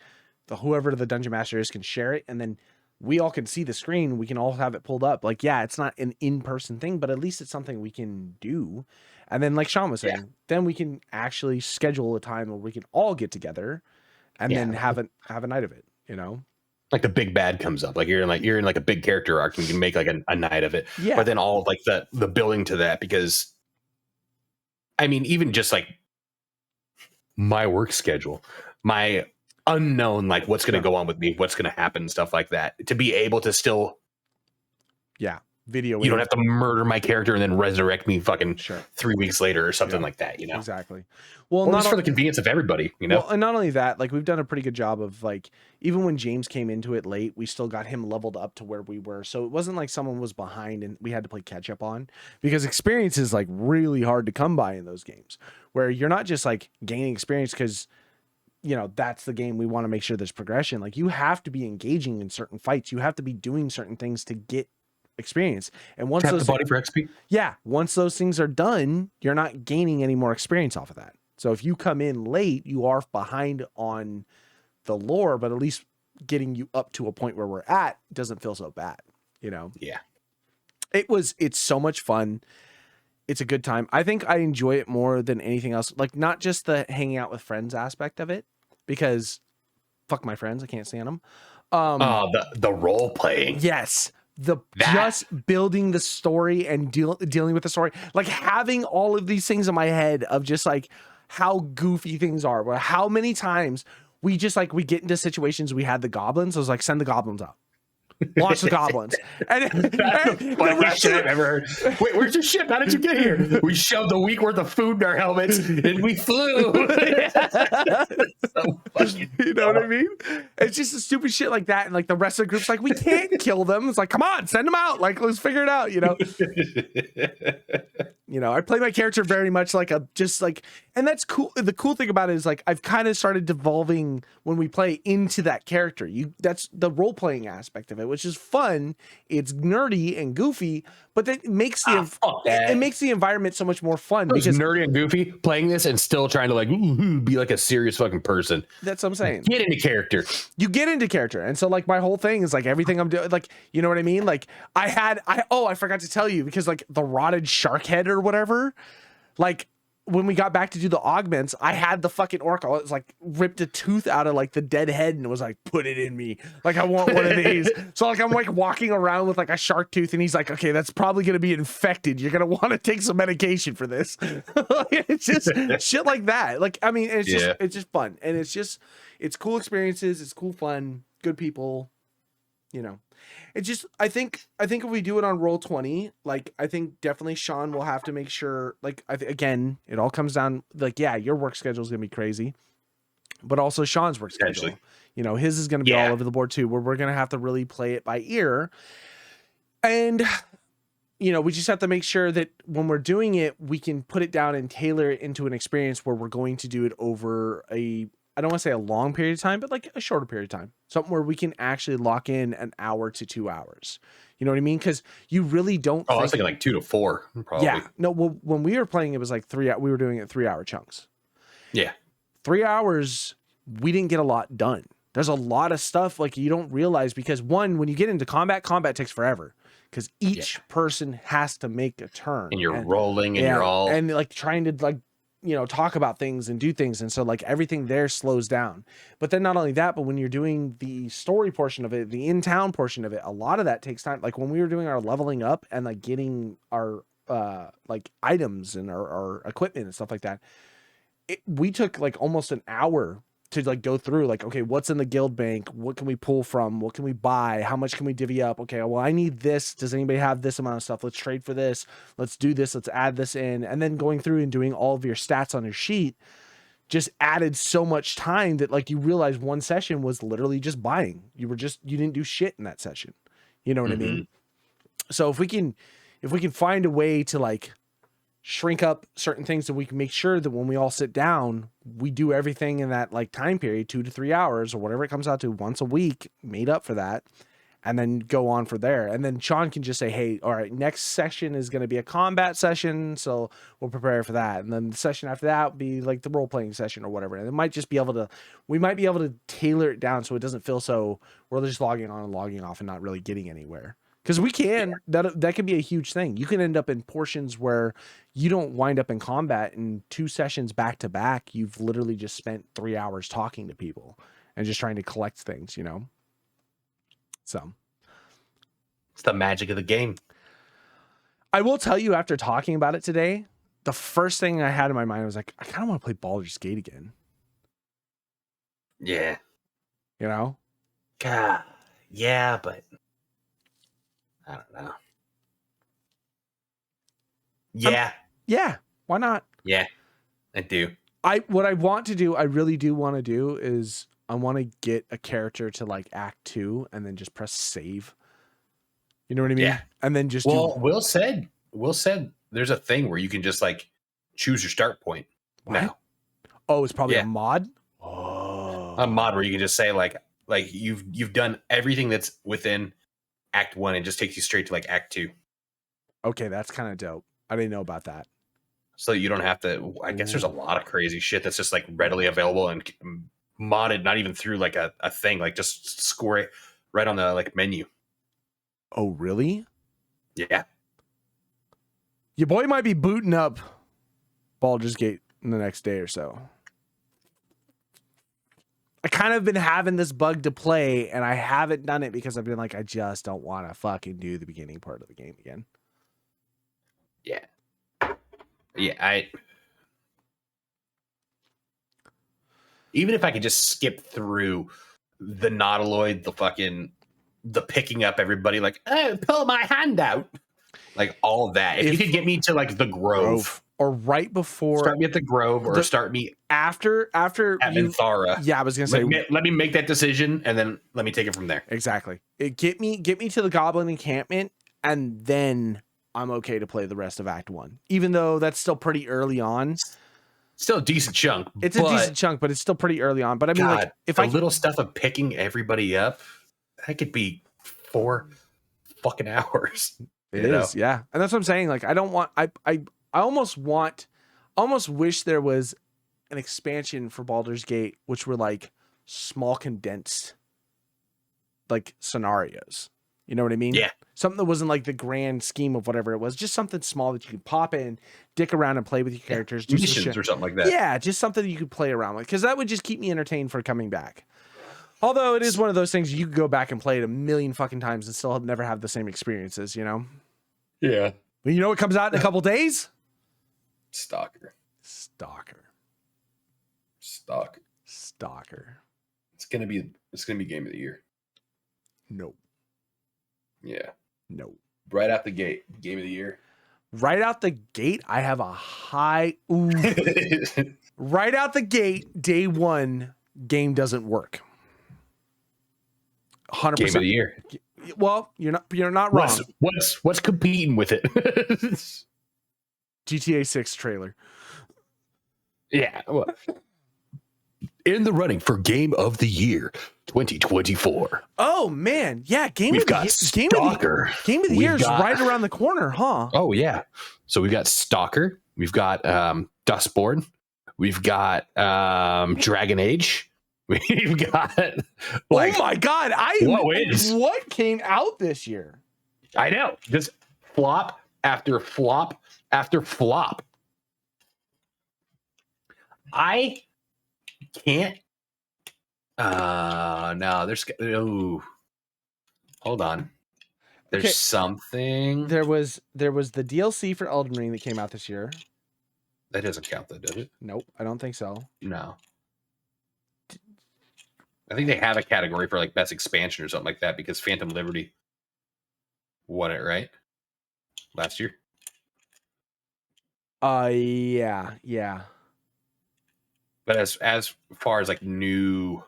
whoever the dungeon master is can share it, and then we all can see the screen. We can all have it pulled up. Like, yeah, it's not an in-person thing, but at least it's something we can do. And then, like Sean was saying, then we can actually schedule a time where we can all get together, and then have a night of it. You know. Like the big bad comes up, like you're in like a big character arc, and you can make like a night of it. Yeah. But then all of like the building to that, because I mean, even just like my work schedule, my unknown, like what's going to go on with me, what's going to happen, and stuff like that, to be able to still, video. You don't have to murder my character and then resurrect me fucking 3 weeks later or something like that, you know? Exactly. Well, not just for the convenience of everybody, you know? Well, and not only that, like we've done a pretty good job of like, even when James came into it late, we still got him leveled up to where we were. So it wasn't like someone was behind and we had to play catch up on, because experience is like really hard to come by in those games where you're not just like gaining experience because, you know, that's the game. We want to make sure there's progression. Like you have to be engaging in certain fights. You have to be doing certain things to get experience. And once those, the body for XP. Once those things are done, you're not gaining any more experience off of that. So if you come in late, you are behind on the lore, but at least getting you up to a point where we're at doesn't feel so bad, you know? Yeah. It's so much fun. It's a good time. I think I enjoy it more than anything else. Like not just the hanging out with friends aspect of it, because fuck my friends, I can't stand them. The role playing. Yes. Just building the story and dealing with the story, like having all of these things in my head of just like how goofy things are, where how many times we just like, we get into situations, we had the goblins. I was like, send the goblins out. Launch the goblins. And funniest shit I've ever heard. Wait, where's your ship? How did you get here? We shoved a week worth of food in our helmets and we flew. So you know what I mean? It's just a stupid shit like that. And like the rest of the group's like, we can't kill them. It's like, come on, send them out. Like, let's figure it out, you know? You know, I play my character very much like and that's cool. The cool thing about it is like, I've kind of started devolving when we play into that character. That's the role playing aspect of it, which is fun. It's nerdy and goofy, but that makes it makes the environment so much more fun. Because nerdy and goofy playing this and still trying to like be like a serious fucking person. That's what I'm saying. Get into character. You get into character. And so like my whole thing is like everything I'm doing, like, you know what I mean? Like I forgot to tell you, because like the rotted shark head or whatever, like when we got back to do the augments, I had the fucking orc. I was like ripped a tooth out of like the dead head and was like, put it in me. Like I want one of these. So like I'm like walking around with like a shark tooth and he's like, okay, that's probably going to be infected. You're going to want to take some medication for this. It's just shit like that. Like, I mean, it's just fun. And it's cool experiences. It's cool fun, good people, you know. It's just, I think if we do it on Roll20, like I think definitely Sean will have to make sure, like again, it all comes down like, yeah, your work schedule is gonna be crazy, but also Sean's work schedule. You know, his is gonna be all over the board too, where we're gonna have to really play it by ear. And you know, we just have to make sure that when we're doing it, we can put it down and tailor it into an experience where we're going to do it over I don't want to say a long period of time, but like a shorter period of time. Something where we can actually lock in an hour to 2 hours. You know what I mean? Because you really don't. I was thinking like 2 to 4, probably. Yeah. No, well, when we were playing, it was like 3. We were doing it 3-hour chunks. Yeah. 3 hours, we didn't get a lot done. There's a lot of stuff like you don't realize, because one, when you get into combat takes forever. Because each person has to make a turn. And you're rolling and you're all. And like trying to like, you know, talk about things and do things. And so like everything there slows down. But then not only that, but when you're doing the story portion of it, the in-town portion of it, a lot of that takes time. Like when we were doing our leveling up and like getting our like items and our equipment and stuff like that, we took like almost an hour to like go through like, okay, what's in the guild bank? What can we pull from? What can we buy? How much can we divvy up? Okay, well, I need this. Does anybody have this amount of stuff? Let's trade for this. Let's do this. Let's add this in. And then going through and doing all of your stats on your sheet just added so much time that like you realize one session was literally just buying. You didn't do shit in that session. You know what I mean? So if we can find a way to like shrink up certain things so we can make sure that when we all sit down, we do everything in that like time period, 2 to 3 hours or whatever it comes out to once a week, made up for that, and then go on for there. And then Sean can just say, hey, all right, next session is going to be a combat session, so we'll prepare for that. And then the session after that will be like the role-playing session or whatever. And we might be able to tailor it down so it doesn't feel so we're just logging on and logging off and not really getting anywhere. Because we can, that could be a huge thing. You can end up in portions where you don't wind up in combat in 2 sessions back to back. You've literally just spent 3 hours talking to people and just trying to collect things, you know? So it's the magic of the game. I will tell you, after talking about it today, the first thing I had in my mind was like, I kind of want to play Baldur's Gate again. Yeah. You know? God, yeah, but I don't know. Yeah. Yeah. Why not? Yeah, I do. What I want to do, I really do want to do is I want to get a character to like Act 2 and then just press save. You know what I mean? Yeah. And then just Will said there's a thing where you can just like choose your start point now. Oh, it's probably a mod? Oh. A mod where you can just say like you've done everything that's within Act 1 and just takes you straight to like Act 2. Okay, that's kind of dope. I didn't know about that. So you don't have to. I guess there's a lot of crazy shit that's just like readily available and modded, not even through like a thing, like just score it right on the like menu. Oh, really? Yeah. Your boy might be booting up Baldur's Gate in the next day or so. I kind of been having this bug to play, and I haven't done it because I've been like, I just don't want to fucking do the beginning part of the game again. Yeah. Yeah, even if I could just skip through the Nautiloid, the picking up everybody, like, oh, pull my hand out. Like all of that. If you could get me to like the Grove. Or right before, start me at the Grove, or start me after at Minthara. Yeah, I was gonna say let me make that decision and then let me take it from there. Exactly. Get me to the Goblin encampment, and then I'm okay to play the rest of Act 1. Even though that's still pretty early on. Still a decent chunk. It's a decent chunk, but it's still pretty early on. But I mean, like, if little stuff of picking everybody up, that could be 4 fucking hours. It is, yeah. And that's what I'm saying. Like, I don't want I almost wish there was an expansion for Baldur's Gate, which were like small condensed like scenarios. You know what I mean? Yeah. Something that wasn't like the grand scheme of whatever it was, just something small that you could pop in, dick around and play with your characters. Yeah. Missions or something like that. Yeah, just something that you could play around with, because that would just keep me entertained for coming back. Although it is one of those things you could go back and play it a million fucking times and still never have the same experiences, you know? Yeah. But you know what comes out in a couple days? Stalker. It's gonna be game of the year. Nope. Yeah. Nope. Right out the gate, game of the year. Right out the gate, I have a high. Ooh. Right out the gate, day 1, game doesn't work. 100%. Game of the year. Well, you're not wrong. What's competing with it? GTA 6 trailer. Yeah. Well, in the running for Game of the Year 2024. Oh man, yeah, Game of the Year is right around the corner, huh? Oh yeah. So we've got Stalker, we've got Dustborn, we've got Dragon Age, we've got oh my god, what came out this year? I know, just flop after flop after flop. I can't. No, there's. Oh, hold on. There's something. There was the DLC for Elden Ring that came out this year. That doesn't count, though, does it? Nope, I don't think so. No. I think they have a category for like best expansion or something like that because Phantom Liberty won it, right? Last year. Yeah. But as far as like new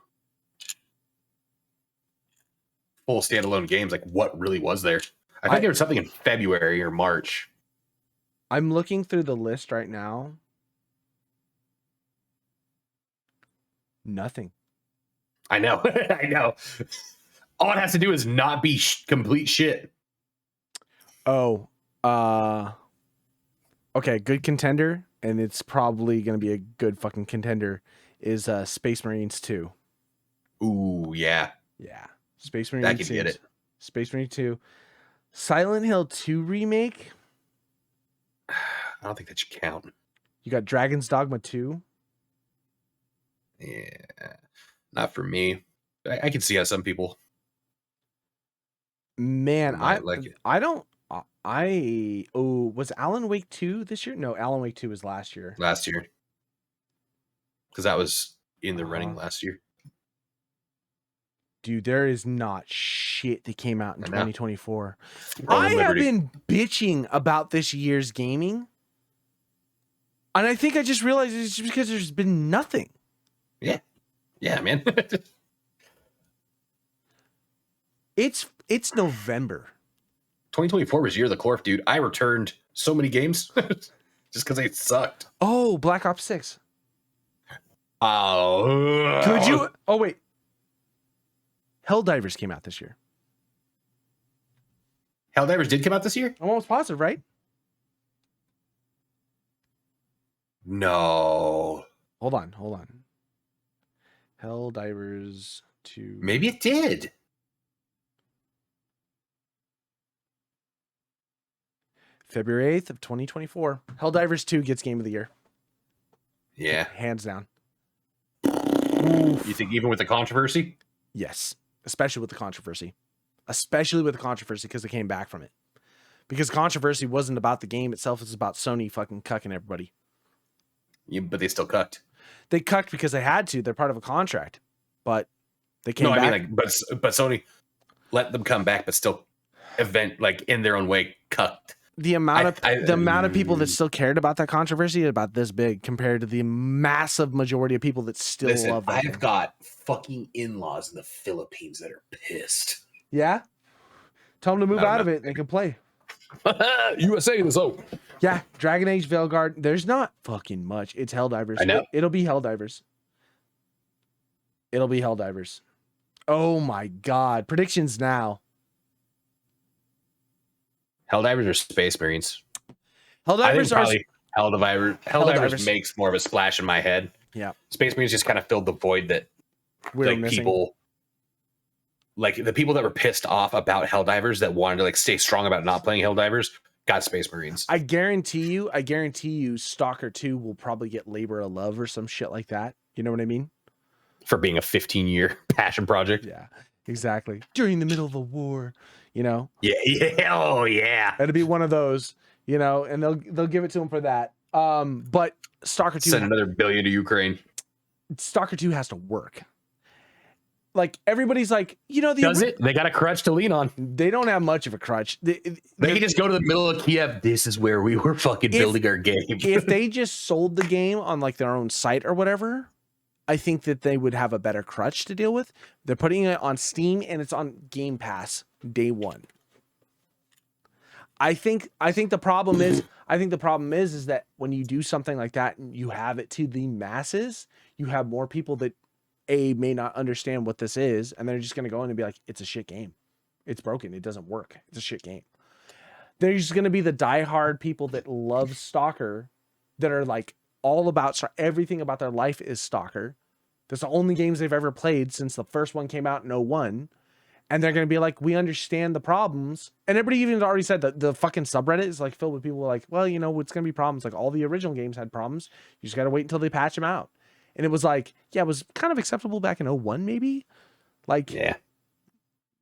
full standalone games, like what really was there? I think there was something in February or March. I'm looking through the list right now. Nothing. I know. I know. All it has to do is not be complete shit. Oh, okay, good contender, and it's probably going to be a good fucking contender, is Space Marines 2. Ooh, yeah. Yeah. Space Marines That could get it. Space Marine 2. Silent Hill 2 remake. I don't think that should count. You got Dragon's Dogma 2. Yeah. Not for me. I can see how some people Man, might like it. I don't was Alan Wake 2 this year? No, Alan Wake 2 was last year. Last year. Because that was in the running last year. Dude, there is not shit that came out in 2024. I have been bitching about this year's gaming. And I think I just realized it's just because there's been nothing. Yeah. Yeah, man. It's November. 2024 was year of the Corf, dude. I returned so many games just because they sucked. Oh, Black Ops 6. Oh. Could you? Oh, wait. Helldivers came out this year. Helldivers did come out this year? I'm almost positive, right? No. Hold on. Helldivers 2. Maybe it did. February 8th of 2024. Helldivers 2 gets Game of the Year. Yeah. Hands down. You think even with the controversy? Yes. Especially with the controversy. Because they came back from it. Because controversy wasn't about the game itself. It's about Sony fucking cucking everybody. Yeah, but they still cucked. They cucked because they had to. They're part of a contract. But they came back. I mean, like, but Sony let them come back, but still in their own way, cucked. The amount of people that still cared about that controversy is about this big compared to the massive majority of people that still love that. I've got fucking in-laws in the Philippines that are pissed. Yeah? Tell them to move out of it and they can play. USA is open. Yeah, Dragon Age Veilguard. There's not fucking much. It's Helldivers. I know. It'll be Helldivers. Oh my god. Predictions now. Helldivers or Space Marines? Helldivers makes more of a splash in my head. Yeah. Space Marines just kind of filled the void that people, like the people that were pissed off about Helldivers that wanted to like stay strong about not playing Helldivers got Space Marines. I guarantee you Stalker 2 will probably get Labor of Love or some shit like that. You know what I mean? For being a 15-year passion project. Yeah, exactly. During the middle of a war, you know? Yeah. Oh, yeah. It'll be one of those, you know, and they'll give it to him for that. But Stalker 2... Send another billion to Ukraine. Stalker 2 has to work. Like, everybody's like, you know... Does it? They got a crutch to lean on. They don't have much of a crutch. They can just go to the middle of Kiev. This is where we were fucking building our game. If they just sold the game on, like, their own site or whatever... I think that they would have a better crutch to deal with. They're putting it on Steam and it's on Game Pass day one. I think the problem is that when you do something like that and you have it to the masses, you have more people that may not understand what this is, and they're just going to go in and be like, it's a shit game. It's broken. It doesn't work. It's a shit game. There's going to be the diehard people that love Stalker that are like, all about everything about their life is Stalker. That's the only games they've ever played since the first one came out in 01. And they're going to be like, we understand the problems. And everybody even already said that the fucking subreddit is like filled with people like, well, you know, it's going to be problems. Like all the original games had problems. You just got to wait until they patch them out. And it was like, yeah, it was kind of acceptable back in 01 maybe. Like, yeah,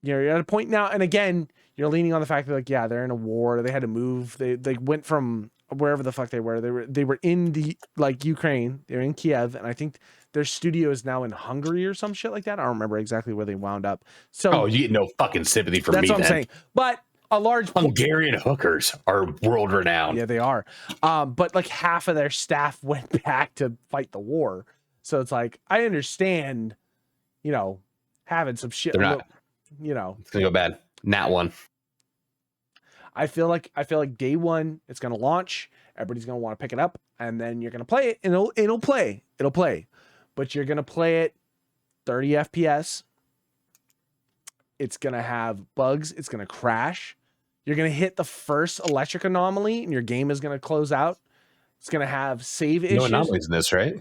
you're at a point now. And again, you're leaning on the fact that like, yeah, they're in a war. They had to move. They went from wherever the fuck they were in the like Ukraine. They're in Kiev, and I think their studio is now in Hungary or some shit like that. I don't remember exactly where they wound up. So Oh, you get no fucking sympathy from me. that's what I'm then. saying. But a large Hungarian hookers are world renowned. Yeah, they are. But like half of their staff went back to fight the war. So it's like, I understand, you know, having some shit. They're not, you know, it's gonna go bad. Nat one. I feel like day one it's gonna launch. Everybody's gonna want to pick it up, and then you're gonna play it, and it'll play, but you're gonna play it 30 FPS. It's gonna have bugs. It's gonna crash. You're gonna hit the first electric anomaly, and your game is gonna close out. It's gonna have save issues. No anomalies in this, right?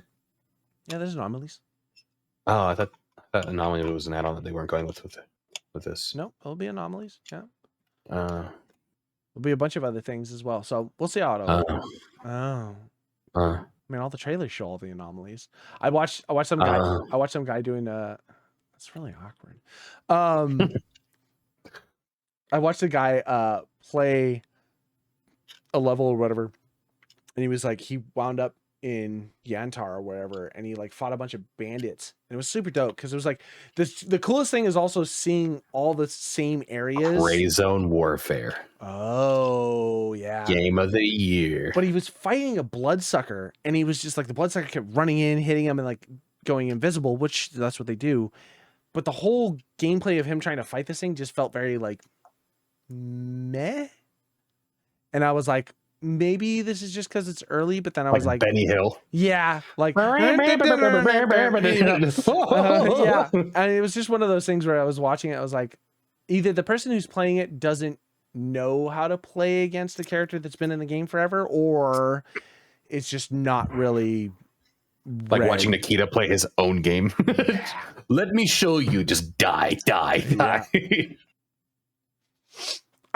Yeah, there's anomalies. Oh, I thought that anomaly was an add-on that they weren't going with this. No, it'll be anomalies. Yeah. There'll be a bunch of other things as well. So we'll see how it I mean, all the trailers show all the anomalies. I watched some guy doing that's really awkward. I watched a guy play a level or whatever, and he was like, he wound up in Yantar or wherever, and he like fought a bunch of bandits, and it was super dope because it was like the coolest thing is also seeing all the same areas. Gray zone warfare. Oh yeah, game of the year. But he was fighting a bloodsucker, and he was just like, the bloodsucker kept running in, hitting him, and like going invisible, which that's what they do. But the whole gameplay of him trying to fight this thing just felt very like meh. And I was like, maybe this is just because it's early, but then I was like Benny Hill. Yeah, like yeah. And it was just one of those things where I was watching it, I was like, either the person who's playing it doesn't know how to play against the character that's been in the game forever, or it's just not really like ready. Watching Nikita play his own game. Let me show you. Just die. Yeah.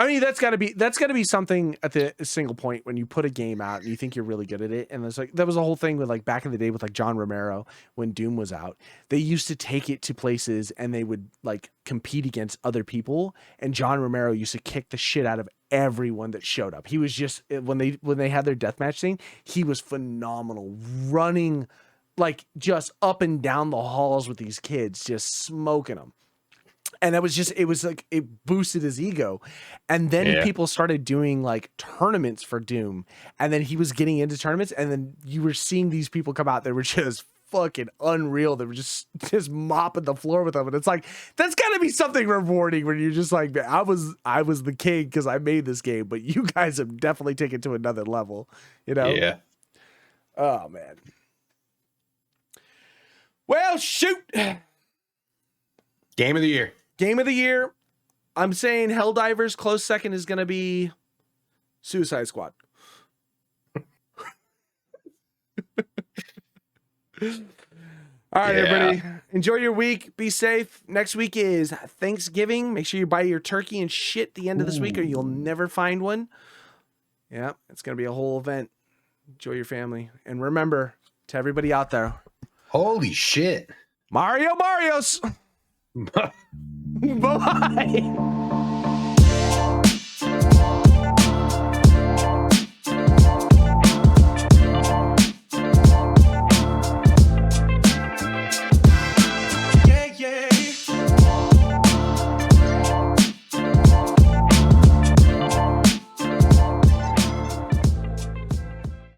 I mean, that's got to be something at the single point when you put a game out and you think you're really good at it. And there's like, that was a whole thing with like back in the day with like John Romero when Doom was out. They used to take it to places and they would like compete against other people. And John Romero used to kick the shit out of everyone that showed up. He was just, when they had their deathmatch thing, he was phenomenal, running like just up and down the halls with these kids, just smoking them. And it was like, it boosted his ego. And then people started doing like tournaments for Doom. And then he was getting into tournaments. And then you were seeing these people come out that were just fucking unreal. They were just mopping the floor with them. And it's like, that's gotta be something rewarding when you're just like, man, I was the king because I made this game, but you guys have definitely taken it to another level, you know? Yeah. Oh man. Well, shoot. Game of the year. Game of the year. I'm saying Helldivers. Close second is going to be Suicide Squad. All right, everybody. Enjoy your week. Be safe. Next week is Thanksgiving. Make sure you buy your turkey and shit the end of this week or you'll never find one. Yeah, it's going to be a whole event. Enjoy your family. And remember, to everybody out there. Holy shit. MARRIOS. Bye.